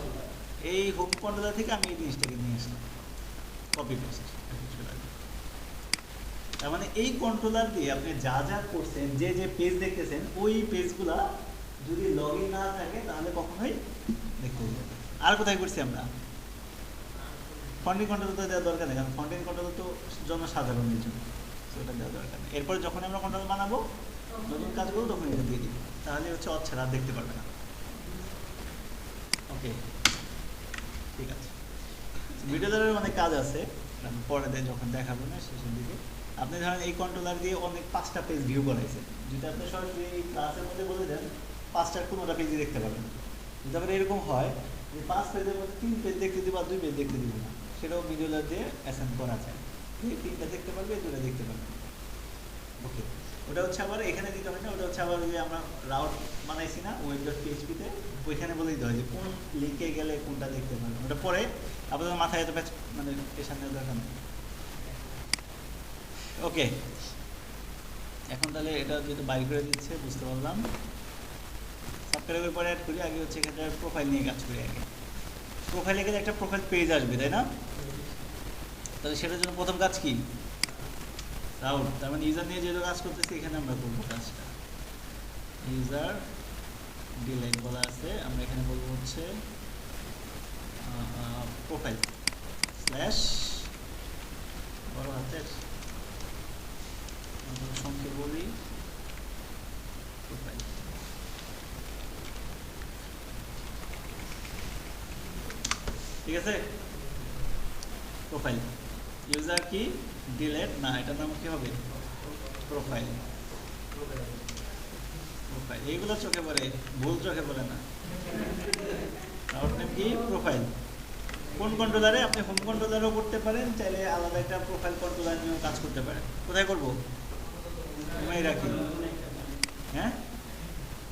এই হোম কন্ট্রোলার থেকে আমি এই জিনিসটাকে নিয়ে আসলাম, কপি পেস্ট। তার মানে এই কন্ট্রোলার দিয়ে আপনি যা যা করছেন, যে যে পেজ দেখতেছেন, ওই পেজগুলা যদি লগইন না থাকে তাহলে কখনোই দেখতে যাবে। আর কোথায় করছি আমরা? ফন্টিং কন্ট্রোল তো দেওয়ার দরকার নেই, কারণ ফন্টিং কন্ট্রোল তো জনসাধারণের জন্য, সেটা দেওয়ার দরকার নেই। এরপরে যখন আমরা কন্ট্রোল বানাবো, নতুন কাজগুলো তখন এটা দিয়ে দিই, তাহলে হচ্ছে অচ্ছাড়া আর দেখতে পারবে না। ওকে, ঠিক আছে। ভিডিওটার অনেক কাজ আছে, আমি পরে যখন দেখাবো না শেষের দিকে। আপনি ধরেন এই কন্ট্রোলার দিয়ে অনেক 5টা পেজ ভিউ করাইছে, যদি আপনি সরাসরি এই ক্লাসের মধ্যে বলে দেন 5টার কোনোটা পেজই দেখতে পাবেন না। যদি আবার এরকম হয় যে 5 পেজের মধ্যে 3 পেজ দেখতে দিব আর 2 পেজ দেখতে দিব না, সেটাও ভিডিওলার দিয়ে অ্যাসাইন করা যায়। 3টা দেখতে পারবে, 2টা দেখতে পারবে। ওকে, ওটা হচ্ছে আবার এখানে দিতে হয় না, ওটা হচ্ছে আবার যে আমরা রাউট বানাইছি না web.php-তে, ওইখানে বলে দিতে হয় যে কোন লিঙ্কে গেলে কোনটা দেখতে পারবে। ওটা পরে আপনাদের মাথায় এত মানে পেশার নেওয়ার দরকার নেই। ওকে, এখন তাহলে এটা যেহেতু বাইর করে দিচ্ছে বুঝতে পারলাম। সাবস্ক্রাইবের পরে অ্যাড করি, আগে হচ্ছে এখানে প্রোফাইল নিয়ে কাজ করি। আগে প্রোফাইলে গেলে একটা প্রোফাইল পেজ আসবে, তাই না? তাহলে সেটার জন্য প্রথম কাজ কি? রাউট। তার মানে ইউজার নিয়ে যেহেতু কাজ করতেছি, এখানে আমরা করবো কাজটা ইউজার ডিলাইট বলা আছে, আমরা এখানে বলবো হচ্ছে প্রোফাইল স্ল্যাশ বড় হাতের সংখ্যে বলি প্রোফাইল। ঠিক আছে, প্রোফাইল ইউজার কি ডিলেট না, এটার নাম কি হবে? প্রোফাইল। প্রোফাইল এইগুলো চোখে পড়ে, ভুল চোখে পড়ে না। আউট নেম কি? প্রোফাইল। কোন কন্ট্রোলারে? আপনি হোম কন্ট্রোলারও করতে পারেন, চাইলে আলাদা একটা প্রোফাইল কন্ট্রোলার নিয়েও কাজ করতে পারেন। কোথায় করবো? ঘুমাই রাখি, হ্যাঁ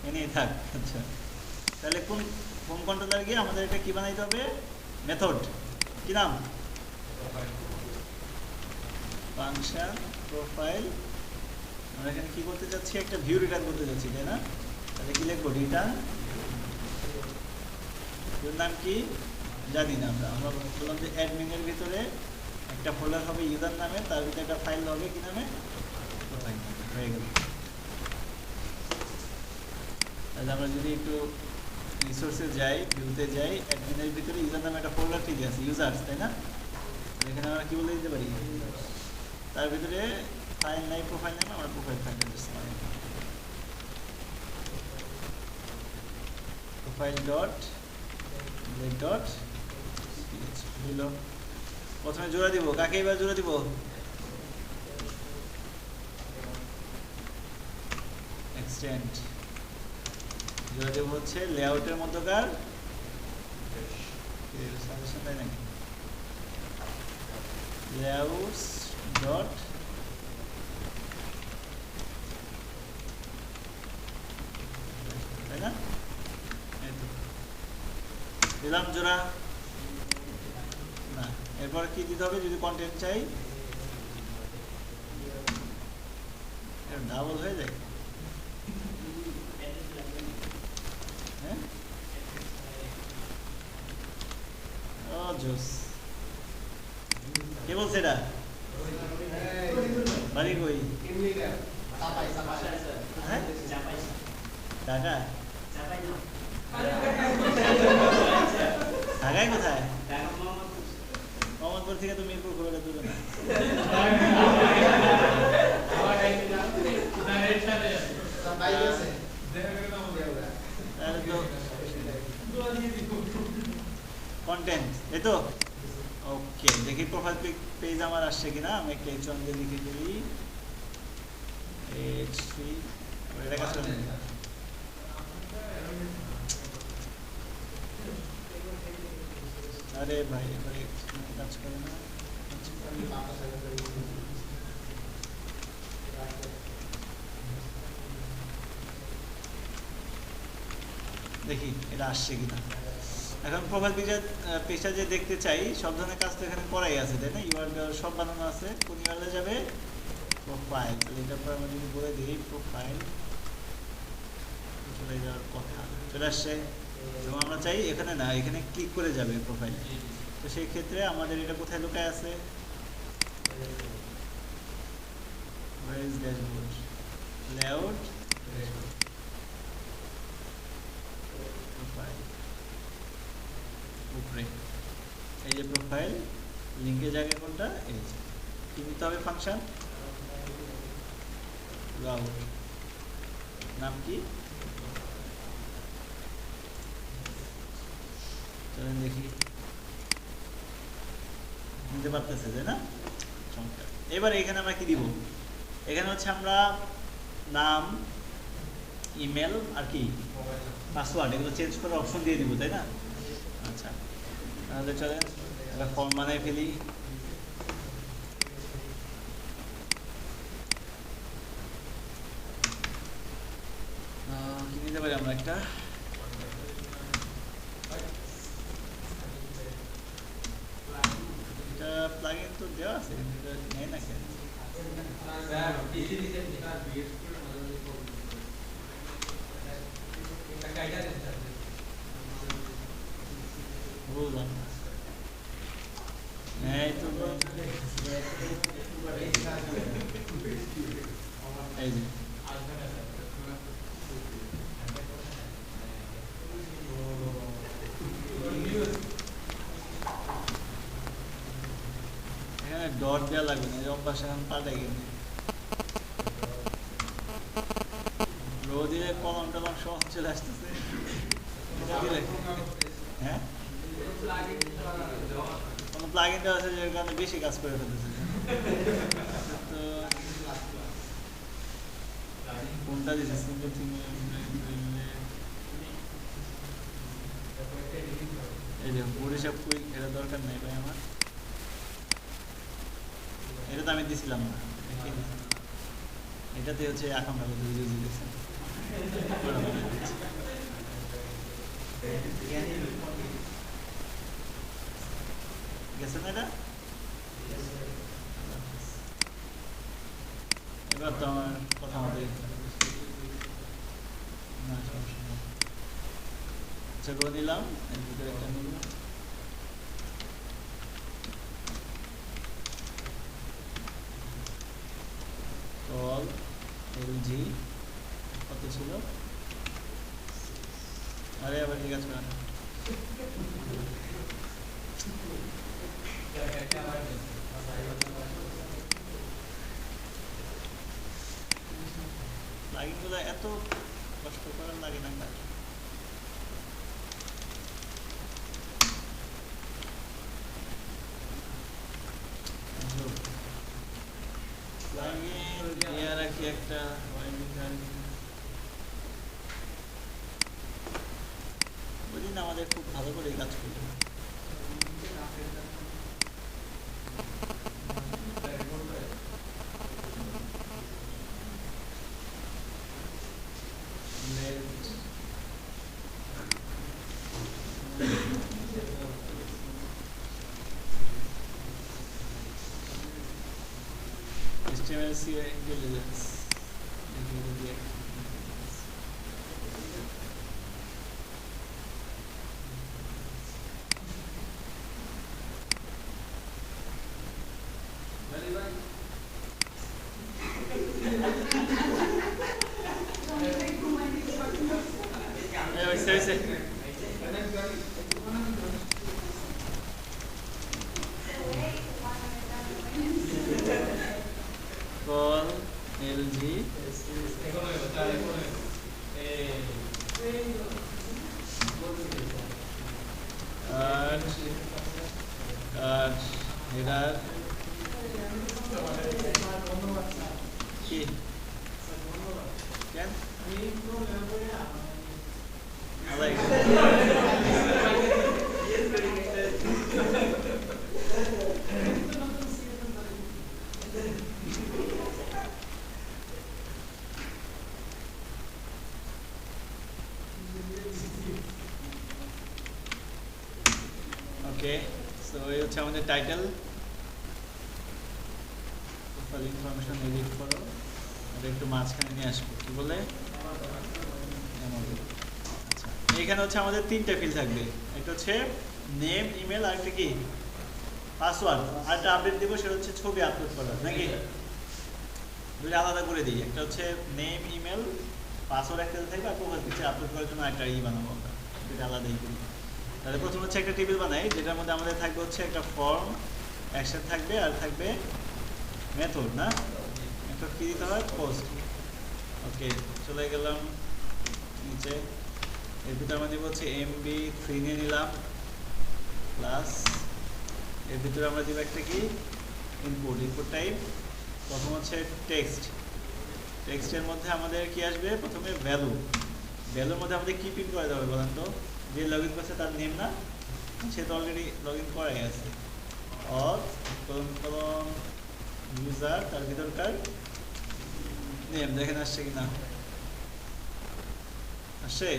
এনেই থাক। আচ্ছা, তাহলে কোন হোম কন্ট্রোলার গিয়ে আমাদের এটা কি বানাইতে হবে? মেথড। কি নাম? Function profile. আমরা এখানে কি করতে যাচ্ছি? একটা ভিউ রিটার্ন করতে যাচ্ছি, তাই না? তাহলে কি লিখবো? রিটার্ন। এর নাম কি জানি না আমরা। আমরা বললাম যে অ্যাডমিনের ভিতরে একটা ফোল্ডার হবে ইউজার নামে, তার ভিতরে একটা ফাইল হবে কি নামে? প্রোফাইল। হয়ে গেল। তাহলে আমরা যদি একটু রিসোর্সে যাই, ভিউতে যাই, অ্যাডমিনের ভিতরে ইউজার নামে একটা ফোল্ডার ঠিক আছে, ইউজার্স, তাই না? এখানে আমরা কি বলে দিতে পারি? তার ভিতরে ফাইল নাই, প্রোফাইল নাই, আমরা প্রোফাইল ফাইলটা জাস্ট বানাই। প্রোফাইল ডট লেট ডট দিল। প্রথমে জোড়া দিব, কাকে এবার জোড়া দিব? এক্সটেন্ড। জোড়া দেব হচ্ছে লেআউটের মধ্যকার সাজেশন, তাই নাকি? লেআউটস ডট তাই না? দিলাম জোড়া না। এরপর কি দিতে হবে? যদি কন্টেন্ট চাই, ডাবল হয়ে যায়। হ্যাঁ, ও জোস। কে বলছে এটা? বাড়ি কই? হ্যাঁ, ঢাকা। ঢাকায় কোথায়? মোহাম্মদপুর থেকে তো মিরপুর খুব একটা দূরে না। কন্টেন্ট এই তো। ওকে, দেখি প্রোফাইল পেজ আমার আসছে কিনা। আমি একটা H1 দিয়ে লিখে দিই, H3। এটা কাজ করে না। আরে ভাই, এবারে কাজ করে না। দেখি এটা আসছে কিনা। এখন প্রোফাইল পেজটা যে দেখতে চাই, সব ধরনের কাজ তো এখানে করাই আছে, তাই না? ইউআরএল সব বানানো আছে। কোন ইউআরএলে যাবে? প্রোফাইল। তাহলে এটার পর আমরা যদি বলে দিই প্রোফাইল চলে যাওয়ার কথা, চলে আসছে। এবং আমরা চাই এখানে না, এখানে ক্লিক করে যাবে প্রোফাইল। তো সেই ক্ষেত্রে আমাদের এটা কোথায় লুকায় আছে? Where is dashboard? Layout, profile, উপরে এই যে প্রোফাইল লিঙ্কের জায়গায় কোনটা, এই যে কি নিতে হবে ফাংশন, রাউট, নাম কি, চলেন দেখি নিতে পারতেছে তাই না? চমৎকার। এবার এখানে আমরা কি দিব? এখানে হচ্ছে আমরা নাম, ইমেল আর কি পাসওয়ার্ড এগুলো চেঞ্জ করার অপশন দিয়ে দিব তাই না? আচ্ছা, তাহলে চলেন একটা ফর্ম বানিয়ে ফেলি। কি নিতে পারি আমরা? একটা প্লাগইন তো দেওয়া আছে, নেই না কেন? বুঝলাম না। এই তো এই যে এখানে ডট দেওয়া লাগবে না, অভ্যাস এখন পাল্টাই গেছে। রো দিলে কলম টলম সব চলে আসতেছে। হ্যাঁ, কোনো প্লাগইন দেওয়া আছে যার কারণে বেশি কাজ করে ফেলতেছে। তো কোনটা দিচ্ছে? সিঙ্গেল এই যে পরিষেব কই, এটা দরকার নেই ভাই আমার, এটা তো আমি দিছিলাম না। এটাতে হচ্ছে এখন ভালো দিয়েছেন গেছে না এটা? এবার তো আমার কথা মতো না, সমস্যা নেই। আচ্ছা করে নিলাম, এর ভিতরে একটা নিব। কল এলজি কত ছিল? আরে আবার ঠিক আছে, প্লাগইনগুলো এত কষ্ট করার লাগে না কাজ। প্লাগইন দিয়ে রাখি একটা, বুঝি না আমাদের খুব ভালো করে কাজ করবে। HTML CI intelligence call LG header কি কেন ওকে, সো এই হচ্ছে আমাদের টাইটেল। প্রোফাইল ইনফরমেশন এডিট করো, এটা একটু মাঝখানে নিয়ে আসবো, কি বলে আচ্ছা, এখানে হচ্ছে আমাদের তিনটা ফিল্ড থাকবে, একটা হচ্ছে নেম, ইমেল, আর একটা কি পাসওয়ার্ড। আরেকটা আপডেট দিব, সেটা হচ্ছে ছবি আপলোড করা, নাকি দুটো আলাদা করে দিই। একটা হচ্ছে নেম, ইমেল, পাসওয়ার্ড একটা থাকবে, আর প্রোফাইল পিকচার আপলোড করার জন্য একটা বানাবো আমরা, দুটো আলাদাই করি। তাহলে প্রথম হচ্ছে একটা টেবিল বানাই, যেটার মধ্যে আমাদের থাকবে হচ্ছে একটা ফর্ম অ্যাকশন থাকবে, আর থাকবে মেথড, না মেথড কি দিতে হয়, পোস্ট। ওকে, চলে গেলাম নিচে। এর ভিতরে আমরা দিব হচ্ছে MB3 নিয়ে নিলাম, প্লাস এর ভিতরে আমরা দিব একটা কি ইনপুট, ইনপুট টাইপ প্রথম হচ্ছে টেক্সট। টেক্সটের মধ্যে আমাদের কি আসবে, প্রথমে ভ্যালু। ভ্যালুর মধ্যে আমাদের কি প্রিন্ট করা যাবে বলেন তো? যে লগ ইন করছে তার নেম, না সে তো অলরেডি লগ ইন করাই আছে। অর কলম ইউজার, তার ভিতরকার নেম দেখেন আসছে কি না, আসছে।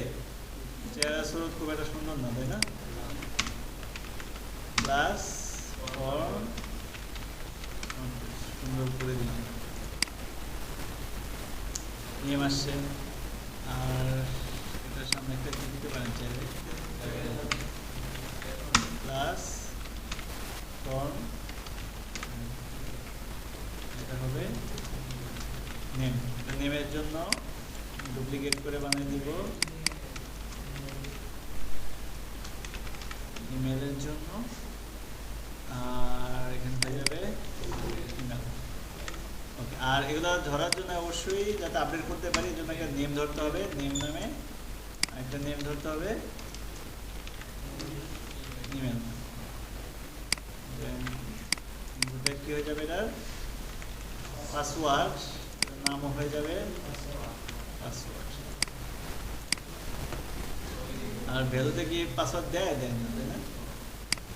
চেহারা স্বরূপ খুব একটা সুন্দর না, তাই না? প্লাস ফর্ম সুন্দর করে দিলাম, নেম আসছে। আর এটার সামনে একটা কি দিতে পারেন চাইলে, প্লাস ফর্ম, এটা হবে নেম। নেমের জন্য ডুপ্লিকেট করে বানিয়ে দিব, ইমেলের জন্য, আর এখানে হয়ে যাবে ইমেল। ওকে, আর এগুলো ধরার জন্য অবশ্যই যাতে আপডেট করতে পারি, এর জন্য একটা নেম ধরতে হবে, নেম নামে একটা নেম ধরতে হবে, ইমেল। দেন কি হয়ে যাবে, এটার পাসওয়ার্ড নামও হয়ে যাবে পাসওয়ার্ড। আর ভ্যালুতে কি পাসওয়ার্ড দেয় না, তাই না?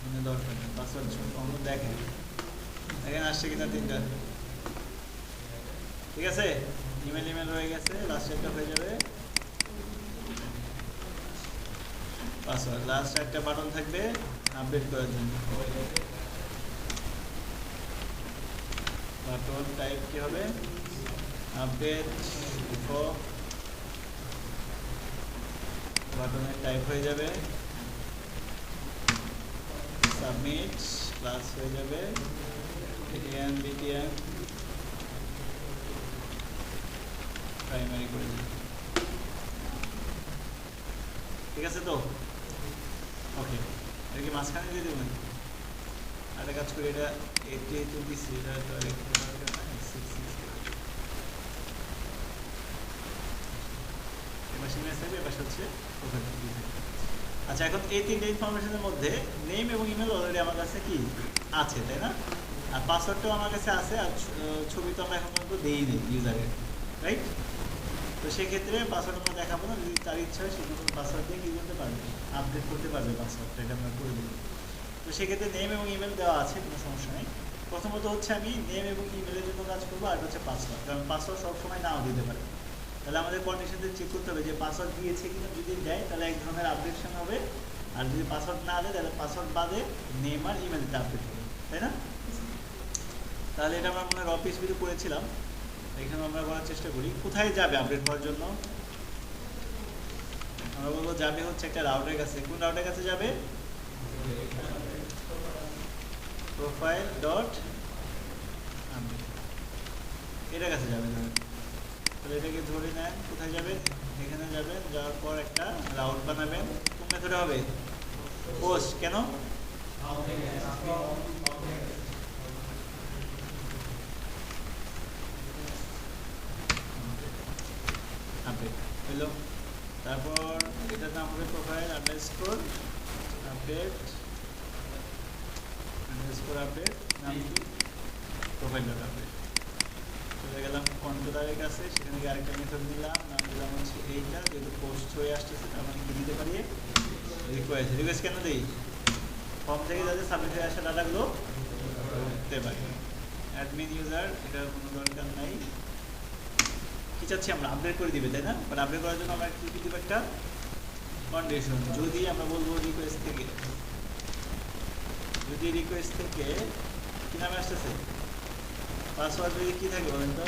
মানে দরকার নেই পাসওয়ার্ড, অন্য দেখেন দেখেন আসছে কিনা তিনটা, ঠিক আছে। ইমেল ইমেল হয়ে গেছে, লাস্ট একটা হয়ে যাবে পাসওয়ার্ড। লাস্ট একটা বাটন থাকবে আপডেট করার জন্য, বাটন টাইপ কি হবে, আপডেট ইনফো। বাটনের টাইপ হয়ে যাবে সাবমিট, ক্লাস হয়ে যাবে এটিএম বিটিএম প্রাইমারি করে দিই, ঠিক আছে তো? ওকে, এটা কি মাঝখানে দিয়ে দেবেন? একটা কাজ করি, এটা 88 দিচ্ছি, এটা তো হচ্ছে। আচ্ছা, এখন এই তিনটে ইনফরমেশনের মধ্যে নেম এবং ইমেল অলরেডি আমার কাছে কি আছে, তাই না? আর পাসওয়ার্ডটাও আমার কাছে আছে, আর ছবি তো আমরা এখন পর্যন্ত দিই নেই ইউজারের, রাইট? তো সেক্ষেত্রে পাসওয়ার্ড আমরা দেখাবো না, যদি তার ইচ্ছা হয় সে কোনো পাসওয়ার্ড দিয়ে কী করতে পারবে, আপডেট করতে পারবে পাসওয়ার্ডটা, এটা আমরা করে দেবো। তো সেক্ষেত্রে নেম এবং ইমেল দেওয়া আছে, কোনো সমস্যা নেই। প্রথমত হচ্ছে আমি নেম এবং ইমেলের জন্য কাজ করবো, আর হচ্ছে পাসওয়ার্ড, কারণ পাসওয়ার্ড সবসময় নাও দিতে পারে। তাহলে আমাদের কন্ডিশনটা চেক করতে হবে যে পাসওয়ার্ড দিয়েছে কিনা, যদি দেয় তাহলে এক ধরনের আপডেশন হবে, আর যদি পাসওয়ার্ড না দেয় তাহলে পাসওয়ার্ড বাদে নেম আর ইমেলটা আপডেট করবে, তাই না? তাহলে এটা আমরা মনে হয় অফিস ভিডিও করেছিলাম, এখানে আমরা করার চেষ্টা করি। কোথায় যাবে আপডেট করার জন্য? আমরা বলবো যাবে হচ্ছে একটা রাউটের কাছে। কোন রাউটের কাছে যাবে? প্রোফাইল ডট আপডেট, এটার কাছে যাবে। তাহলে এটাকে ধরে নেন, কোথায় যাবেন? এখানে যাবেন, যাওয়ার পর একটা রাউট বানাবেন। কোন মেথডে হবে? পোস্ট। কেন? আপডেট হলো। তারপর এটার নাম হবে profile underscore update, underscore update, নাম কি? Profile dot update. চলে গেলাম কন্ট্রোলারের কাছে, সেখানে গিয়ে আরেকটা মেথড দিলাম, নাম দিলাম হচ্ছে এইটা, যেহেতু পোস্ট হয়ে আসতেছে তার মানে কি দিতে পারি, রিকোয়েস্ট। রিকোয়েস্ট কেন দিই? ফর্ম থেকে যাতে সাবমিট হয়ে আসা ডাটাগুলো দিতে পারি। অ্যাডমিন ইউজার, এটার কোনো দরকার নাই। কি চাচ্ছি আমরা? আপডেট করে দিবে, তাই না? বাট আপডেট করার জন্য আমরা কি দিব? একটা কন্ডিশন। যদি আমরা বলবো রিকোয়েস্ট থেকে, যদি রিকোয়েস্ট থেকে কি নামে আসতেছে, পাসওয়ার্ড যদি কী থাকে বলেন তো,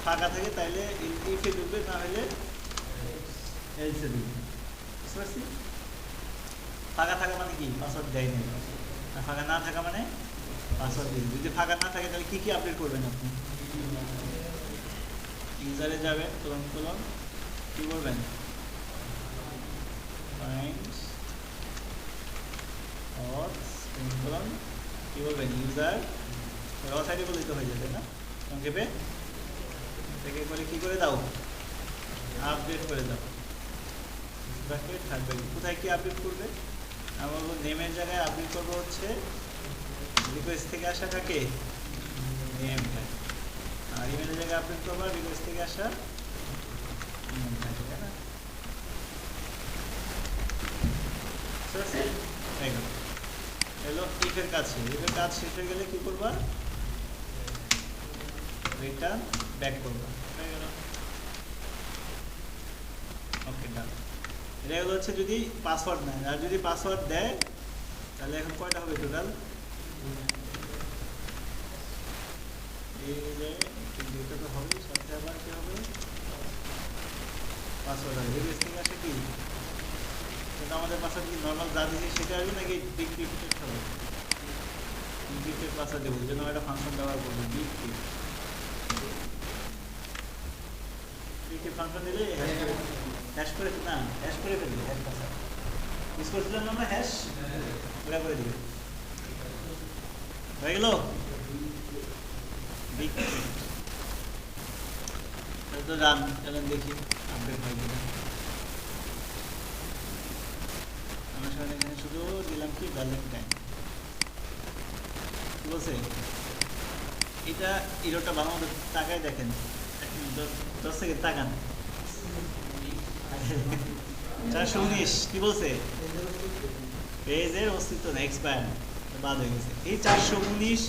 ফাঁকা থাকে, তাইলে ইফে ঢুকবে, না হলে এলসে দিব, বুঝতে পারছি? ফাঁকা থাকা মানে কি পাসওয়ার্ড দেয় নাই, আর ফাঁকা না থাকা মানে পাসওয়ার্ড দিয়ে। যদি ফাঁকা না থাকে তাহলে কি কি আপডেট করবেন আপনি? ইউজারে যাবেন, কোলন কি করবেন, ফাইন্ড কোলন কি বলবেন, ইউজার ওয়েবসাইটে বলতে হয়ে যাবে না সংক্ষেপে, থেকে বলে কি করে দাও, আপডেট করে দাও। ব্র্যাকেট থাকবে, কোথায় কি আপডেট করবে? আমরা বলবো নেমের জায়গায় আপডেট করবো হচ্ছে রিকোয়েস্ট থেকে আসাটাকে নেমটা, আর ইমেলের জায়গায় আপডেট করবো রিকোয়েস্ট থেকে আসা ইমেলটাকে, তাই না? এলো ইফের কাজ, ইফের কাজ শেষ হয়ে গেলে কি করবা, রিটার্ন ব্যাক করবা, হয়ে গেল। ওকে ডান। এটা হলো হচ্ছে যদি পাসওয়ার্ড নেয়, আর যদি পাসওয়ার্ড দেয় তাহলে এখন কয়টা হবে টোটাল, এই যে দুটো তো হবে, সাথে আবার কি হবে পাসওয়ার্ড হবে, রিকোয়েস্ট থেকে আসে কি সেটা আমাদের পাসওয়ার্ড কি নর্মাল যা দিয়েছি সেটা আসবে নাকি ডিক্রিপ্টেড হবে? ডিক্রিপ্টেড পাসওয়ার্ড দেবো, এই জন্য একটা ফাংশন ব্যবহার করবো ডিক্রিপ্ট ফাংশন দিলে হ্যাশ করে না, হ্যাশ করে ফেলবে, হ্যাশ পাসওয়ার্ড ইউজ করছিলাম না আমরা, হ্যাশ ওটা করে দিবে, হয়ে গেল ডিক্রিপ্ট। তো রান চলেন দেখি আপডেট হয় কিনা। আমার সামনে এখানে শুধু দিলাম কি ভ্যালেন্টাইন, কি বলছে এটা ইরোটা ভালো মতো তাকায় দেখেন, 10 সেকেন্ড তাকান, 419 কি বলছে, পেজের অস্তিত্ব না, এক্সপায়ার বাদ হয়ে গেছে। এই 419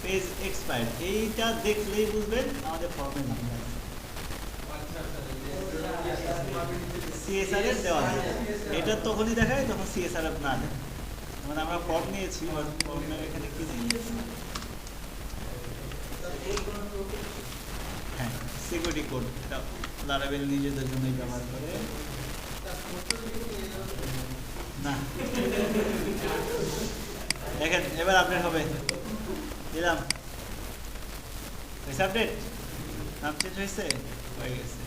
পেজ এক্সপায়ার, এইটা দেখলেই বুঝবেন আমাদের ফর্মের নাম সিএসআর এর দেওয়া হয়, এটা তখনই দেখায় যখন সিএসআর না দেয়। মানে আমরা ফর্ম নিয়েছি, ফর্মের এখানে কি হ্যাঁ সিকিউরিটি কোড, এটা লারাবেল নিজেদের জন্যই ব্যবহার করে না। দেখেন এবার আপডেট হবে, দিলাম আপডেট, নাম চেঞ্জ হয়েছে, হয়ে গেছে।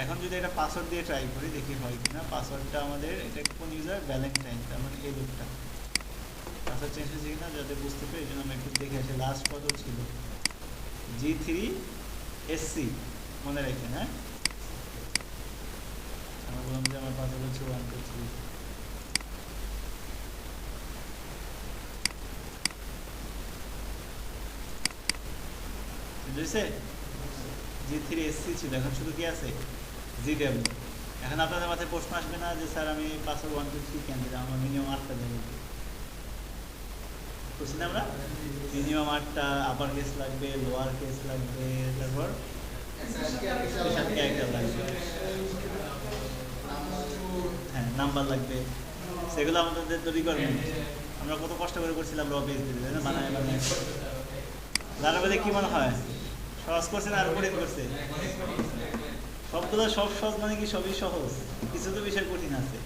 এখন যদি এটা পাসওয়ার্ড দিয়ে ট্রাই করি দেখি হয় কিনা। পাসওয়ার্ডটা আমাদের এটা কোন ইউজার, ভ্যালেন্টাইন, তার মানে এই লোকটা পাসওয়ার্ড চেঞ্জ হয়েছে কিনা যাতে বুঝতে পারি, এই জন্য আমরা একটু দেখে আসি লাস্ট কত ছিল, G3SC মনে রাখেন। হ্যাঁ আমরা বললাম যে আমার পাসওয়ার্ড হচ্ছে 1 2 3, বুঝছে G3SC ছিল, এখন শুধু কি আছে GW। এখন আপনাদের মাথায় প্রশ্ন আসবে না যে স্যার আমি পাসওয়ার্ড 1 2 3 কেন দিলাম, আমার মিনিমাম 8টা দেবো, বুঝছি না আমরা মিনিমাম 8টা আপার কেস লাগবে, লোয়ার কেস লাগবে, তারপর ক্যারেক্টার লাগবে, হ্যাঁ নাম্বার লাগবে, সেগুলো আমাদের তো রিকোয়ারমেন্ট। আমরা কত কষ্ট করে করছিলাম র পেজ দিতে, তাই না, বানায় বানায়। লারাবেলে কি মনে হয় সহজ করছে না আর কঠিন করছে? সবগুলো সব সহজ মানে কি সবই সহজ, কিছু তো বিষয় কঠিন আছে।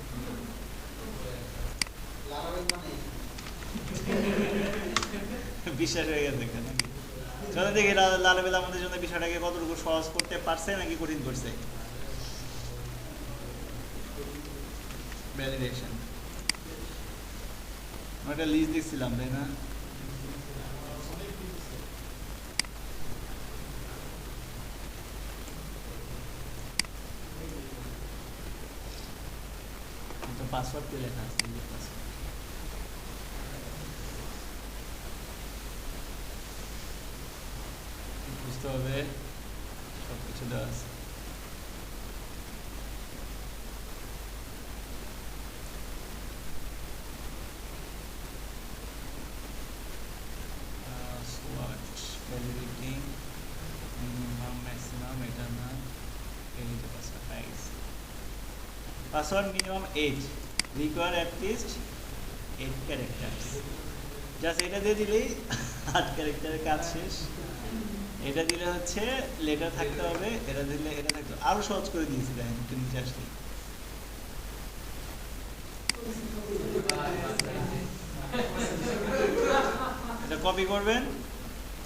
বিশ্বাস হয়ে গেছে নাকি? চলো দেখি লারাবেল আমাদের জন্য বিষয়টাকে কতটুকু সহজ করতে পারছে নাকি কঠিন করছে। ভ্যালিডেশন আমরা একটা লিস্ট দিচ্ছিলাম, তাই না? পাসওয়ার্ড কি লেখা আছে, বুঝতে হবে, সবকিছু দেওয়া আছে। ভ্যালিডিটি মিনিমাম ম্যাক্সিমাম এটা না, এই যে পাসওয়ার্ড হয়ে গেছে। Password minimum 8, require at least 8 characters. Just এটা দিয়ে দিলেই 8 ক্যারেক্টারের কাজ শেষ। এটা দিলে হচ্ছে লেটার থাকতে হবে, এটা দিলে এটা থাকতে হবে। আরো সহজ করে দিয়েছি, দেখেন একটু নিচে আসলে এটা কপি করবেন,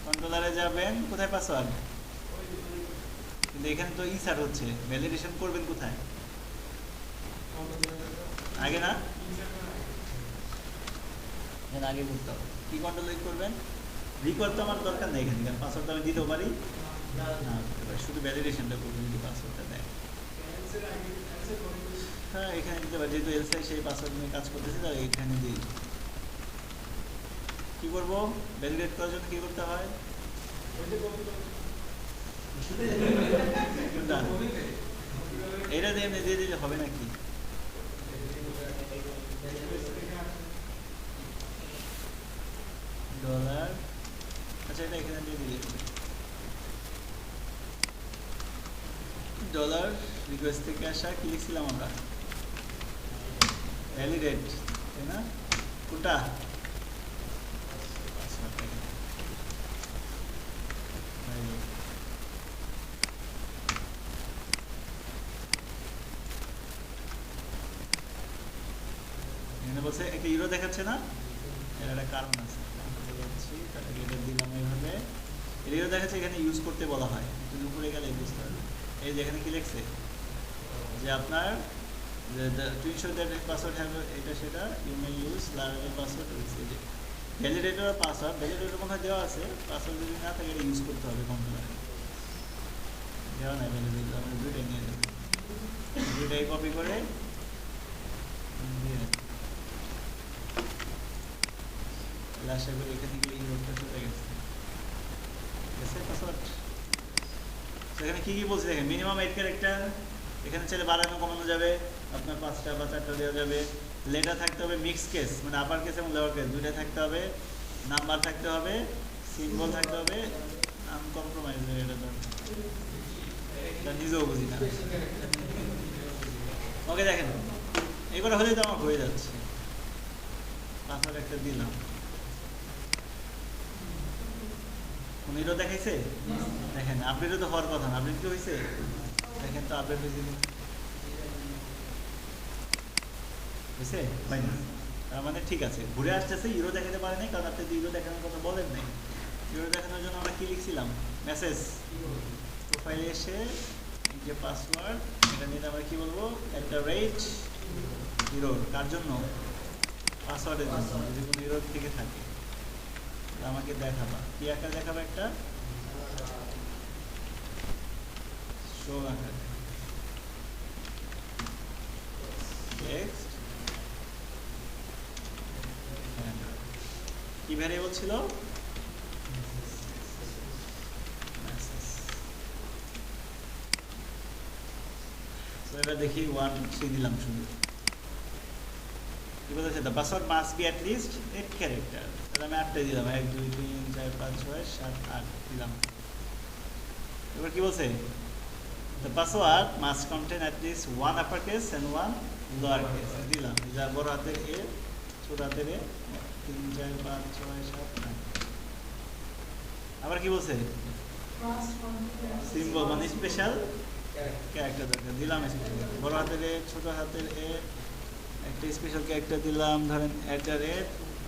কন্ট্রোলারে যাবেন, কোথায় পাসওয়ার্ড, কিন্তু এখানে তো ইনসার্ট হচ্ছে, ভ্যালিডেশন করবেন কোথায় আগে না, আগে করতে হবে। কি কন্ট্রোল করবেন, রিকল তো আমার দরকার নেই এখানে, কারণ পাসওয়ার্ড আমি দিতেও পারি না, শুধু ভ্যালিডেশনটা করবো যদি পাসওয়ার্ডটা দেয়। হ্যাঁ এখানে দিতে পারি, যেহেতু এলসাই সেই পাসওয়ার্ড নিয়ে কাজ করতেছি, তাহলে এখানে দিই। কি করবো, ভ্যালিডেট করার জন্য কি করতে হয়, এটা দিয়ে দিলে হবে নাকি, ডলার, আচ্ছা এটা এখানে দিয়ে দিলে ডলার রিকোয়েস্ট থেকে আসা, কি লিখছিলাম আমরা, ভ্যালিডেট, তাই না, কোনটা এখানে বলছে একটা ইউরো দেখাচ্ছে না, এর একটা কারণ আছে, তাহলে এটা দিলাম এইভাবে, ইউরো দেখাচ্ছে, এখানে ইউজ করতে বলা হয়, যদি উপরে গেলে বুঝতে পারবে। এই যে এখানে কি লিখছে যে আপনার to ensure that password have এটা সেটা you may use learner password, যে ভ্যালিডেটর পাসওয়ার্ড, ভ্যালিডেটর কোথায় দেওয়া আছে, পাসওয়ার্ড যদি না থাকে এটা ইউজ করতে হবে কম্পিউটারে, দেওয়া নাই ভ্যালিডেটর, আমরা দুইটাই নিয়ে যাবো, দুইটাই কপি করে দিয়ে আশা করি এখান থেকে ইউরোপটা চলে গেছে, পাসওয়ার্ড। সেখানে কি কি বলছে দেখেন, মিনিমাম 8 ক্যারেক্টার, এখানে চাইলে বাড়ানো কমানো যাবে, আপনার 5টা বা 4টা দেওয়া যাবে, লেটার থাকতে হবে মিক্স কেস, মানে আপার কেস এবং লোয়ার কেস দুইটা থাকতে হবে, নাম্বার থাকতে হবে, সিম্বল থাকতে হবে, আনকম্প্রোমাইজ, এটা নিজেও বুঝি না। ওকে দেখেন এগুলো হলেই তো আমার হয়ে যাচ্ছে, পাসওয়ার্ড একটা দিলাম, কোনটা দেখাইছে, দেখেন আপডেটও তো হওয়ার কথা না, আপডেট কি হয়েছে, দেখেন তো আপডেট হয়েছে হয় না, তার মানে ঠিক আছে, ঘুরে আসতেছে, ইউরো দেখাতে পারে নাই, কারণ আপনি ইউরো দেখানোর কথা বলেন নাই। ইউরো দেখানোর জন্য আমরা কি লিখছিলাম, মেসেজ প্রোফাইলে এসে যে পাসওয়ার্ড, এটা নিয়ে আমরা কি বলবো, @ ইউরো, কার জন্য, পাসওয়ার্ডের জন্য, যদি কোনো ইউরো থেকে থাকে আমাকে দেখাবা, কি আকার দেখাবা, একটা শো আকার, কি ভ্যারিয়েবল ছিল, এবার দেখি 1 3 দিলাম শুধু, কি বলেছে, the password must be at least 8 character, তাহলে আমি 8টাই দিলাম, 1 2 3 4 5 6 7 8 দিলাম। এবার কি বলছে, the password must contain at least 1 upper case and 1 lower case, দিলাম, যা বড় হাতের এ ছোট হাতের এ, 3 4 5 6 7 8। আবার কি বলছে, সিম্বল মানে স্পেশাল ক্যারেক্টার দরকার, দিলাম বড় হাতের এ ছোট হাতের এ, একটা স্পেশাল ক্যারেক্টার দিলাম, ধরেন @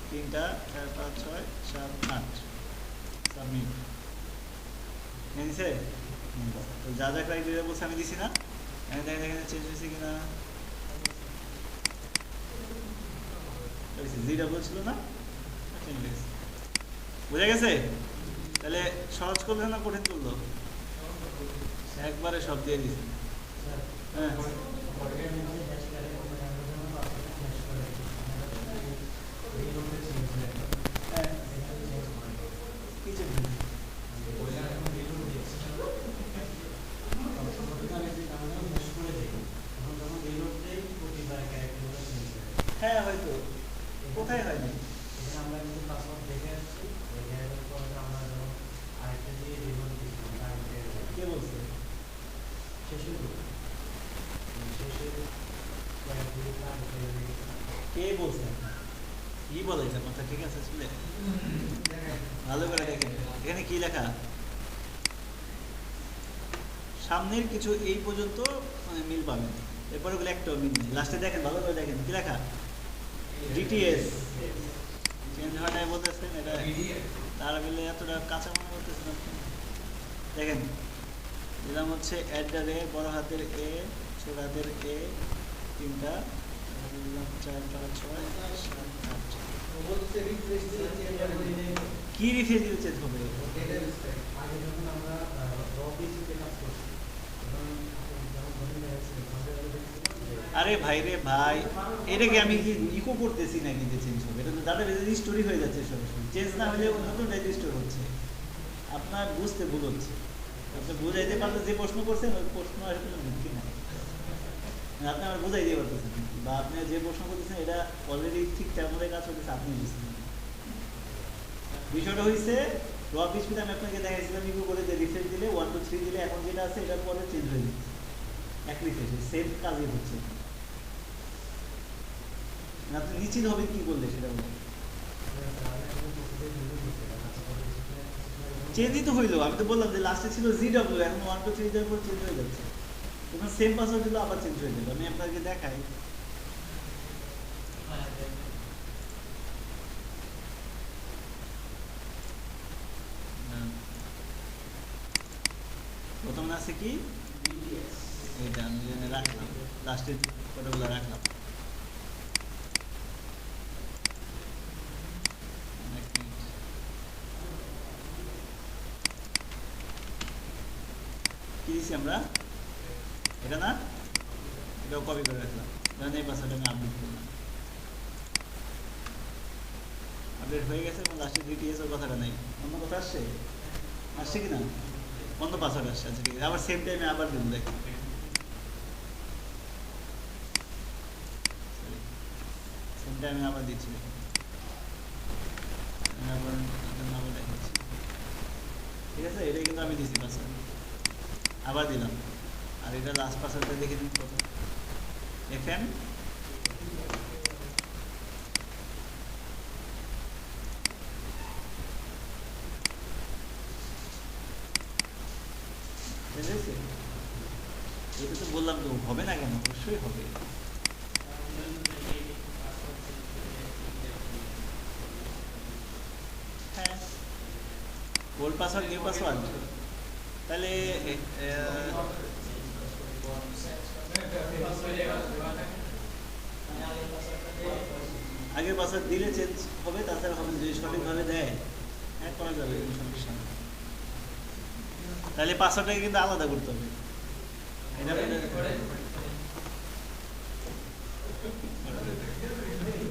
3টা 4 5 6 7 8, সাবমিট, নিয়েছে, তো যা যা ক্রাইটেরিয়া বলছে আমি দিছি না, এখানে দেখেন এখানে চেঞ্জ হয়েছে কিনা, যেটা বলছিল না চেঞ্জ হয়েছে, বুঝা গেছে, তাহলে সহজ করলে না কঠিন করলো, একবারে সব দিয়ে দিছে, হ্যাঁ হ্যাঁ হয়তো, কোথায় হয়নি, আমরা কিন্তু পাসওয়ার্ড দেখে আসছি, দেখে আসার পর আমরা যখন আরেকটা দিয়ে রিমোট দিচ্ছি, কে বলছে, শেষে কে বলছে, কি বলে এটা কথা, ঠিক আছে শুনে ভালো করে দেখেন, এখানে কি লেখা, সামনের কিছু এই পর্যন্ত মানে মিল পাবেন, এরপরে ওগুলো একটাও মিল নেই। লাস্টে দেখেন, ভালো করে দেখেন কি লেখা, ডিটিএস চেঞ্জ হয় নাই বলতেছেন, এটা তারা মিলে এতটা কাঁচা মনে করতেছেন আপনি। দেখেন দিলাম হচ্ছে অ্যাডারে বড় হাতের এ, ছোট হাতের এ, তিনটা, দিলাম 4 5 6 7 8। কি রিফ্রেশ দিলে চেঞ্জ হবে? আরে ভাই রে ভাই, এটাকে আমি কি ইকো করতেছি নাকি যে চেঞ্জ হবে? এটা তো ডাটাবেজে রিস্টোরই হয়ে যাচ্ছে সরাসরি, চেঞ্জ না হলে নতুন রেজিস্টোর হচ্ছে। আপনার বুঝতে ভুল হচ্ছে। আপনি বুঝাইতে পারলে যে প্রশ্ন করছেন ওই প্রশ্ন আসলে কোনো ভিত্তি নাই, আপনি আমার বুঝাই দিয়ে পারতেছেন বা আপনি যে প্রশ্ন করতেছেন এটা অলরেডি ঠিক তেমন কাজ করতেছে, আপনি বুঝছেন। বিষয়টা হয়েছে র পিসপিতে আমি আপনাকে দেখাইছিলাম ইকো করে যে রিফ্রেশ দিলে 1 2 3 দিলে এখন যেটা আছে এটার পরে চেঞ্জ হয়ে যাচ্ছে, এক রিফ্রেশে সেম কাজই হচ্ছে। আপনি নিশ্চিত হবেন কি বললে সেটা বলুন। চেঞ্জই তো হইলো, আমি তো বললাম যে লাস্টে ছিল জিডব্লিউ, এখন 1 2 3 দেওয়ার পর চেঞ্জ হয়ে যাচ্ছে। তখন সেম পাসওয়ার্ড দিলে আবার চেঞ্জ হয়ে যাবে। আমি আপনাকে দেখাই, প্রথমে আছে কি এটা আমি রাখলাম, লাস্টের কতগুলো রাখলাম। কি দিচ্ছি আমরা, এটা না, এটাও কপি করে রাখলাম। ধরেন এই পাসওয়ার্ড আমি আপডেট করলাম, আপডেট হয়ে গেছে এবং লাস্টে ডিটিএস এর কথাটা নাই। অন্য কথা আসছে, আসছে কি না, অন্য পাসওয়ার্ড আসছে। আচ্ছা ঠিক আছে, আবার সেম টাইমে আবার দিন, দেখুন সেম টাইমে আবার দিচ্ছি, দেখুন আবার আবার দেখাচ্ছি। ঠিক আছে, এটাই কিন্তু আমি দিচ্ছি পাসওয়ার্ড, আবার দিলাম। আর এটা লাস্ট পাসওয়ার্ডটা দেখে দিন কত, FM এটা তো বললাম তো হবে না কেন, অবশ্যই হবে। হ্যাঁ, ওল্ড পাসওয়ার্ড নিউ পাসওয়ার্ড, তাহলে আগের পাসওয়ার্ড দিলে চেঞ্জ হবে, তাছাড়া হবে যদি সঠিকভাবে দেয়, হ্যাঁ করা যাবে, কোনো সমস্যা নেই। তাহলে পাসওয়ার্ডটাকে কিন্তু আলাদা করতে হবে,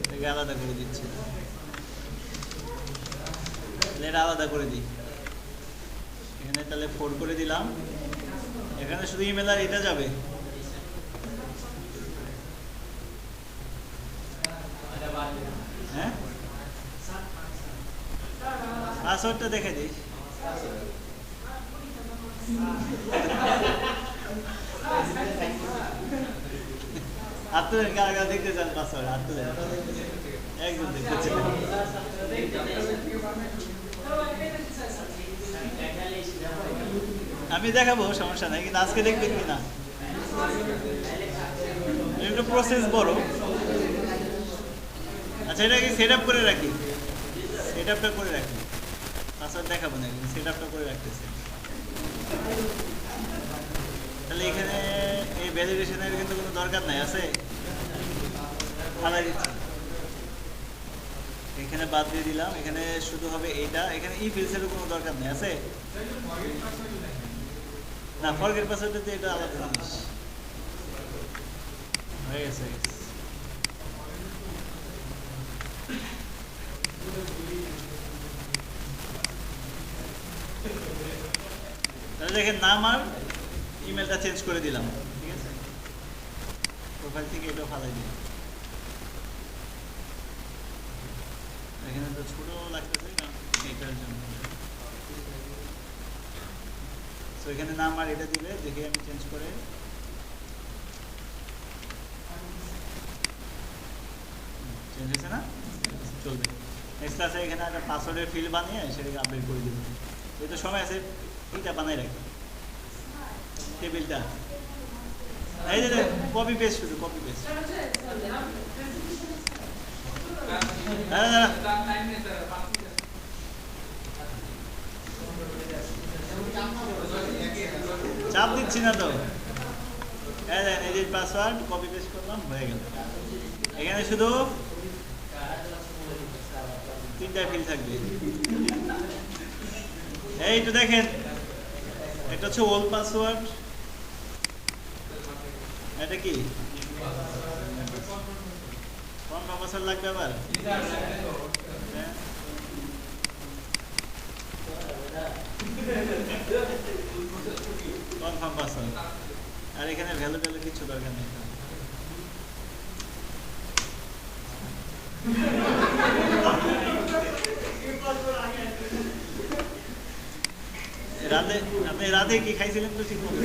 এটাকে আলাদা করে দিচ্ছি, এটা আলাদা করে দিই। এখানে তাহলে 4 করে দিলাম, এখানে শুধু ইমেল আর এটা যাবে। হ্যাঁ, পাসওয়ার্ডটা দেখে দিই। আপনাদের কারা কারা দেখতে চান পাসওয়ার্ড, আপনাদের একজন দেখতে চান। আমি দেখাবো, সমস্যা নাই, কিন্তু আজকে দেখবেন কিনা একটু প্রসেস বড়। আচ্ছা, এটাকে সেট আপ করে রাখি, সেট আপটা করে রাখি, পাসওয়ার্ড দেখাবো না, কিন্তু সেট আপটা করে রাখতেছি। তাহলে এখানে এই ভ্যালিডেশনের কিন্তু কোনো দরকার নাই, আছে ফালাই দিচ্ছি, এখানে বাদ দিয়ে দিলাম। এখানে শুধু হবে এইটা, এখানে ই ফিল্ডসেরও কোনো দরকার নেই, আছে না, ফরগেট পাসওয়ার্ডে এটা আলাদা জিনিস হয়ে গেছে। তাহলে দেখেন নাম আর ইমেলটা চেঞ্জ করে দিলাম, ঠিক আছে, প্রোফাইল থেকে এটা ফালাই দিলাম। এখানে তো ছোট লাগতেছে না এটার জন্য, তো এখানে নাম আর এটা দিলে দেখে আমি চেঞ্জ করে চেঞ্জ হয়েছে না, চলবে। নেক্সট ক্লাসে এখানে একটা পাসওয়ার্ডের ফিল্ড বানিয়ে সেটাকে আপডেট করে দেবো। এই তো সময় আছে, এইটা বানাই রাখি। টেবিলটা এই যে কপি পেস্ট, শুধু কপি পেস্ট। চাপ দিচ্ছি না তো, এই যে পাসওয়ার্ড কপি পেস্ট করলাম, হয়ে গেল। এখানে শুধু 3টা ফিল্ড থাকবে। এই তো দেখেন, এটা হচ্ছে ওল্ড পাসওয়ার্ড, এটা কি কনফার্ম পাসওয়ার্ড লাগবে আবার। কনফার্ম পাসওয়ার্ড, আর এখানে ভ্যালু ভ্যালু কিছু দরকার নেই। রাতে আপনি রাতে কি খাইছিলেন তো ঠিক মতো?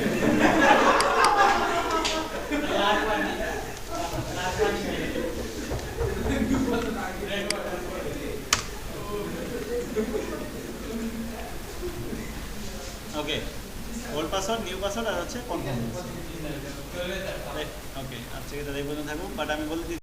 ওকে, ওল্ড পাসওয়ার্ড, নিউ পাসওয়ার্ড আর হচ্ছে কনফার্ম। ওকে, আচ্ছা এটা এই পর্যন্ত থাকুক, বাট আমি বলে দিই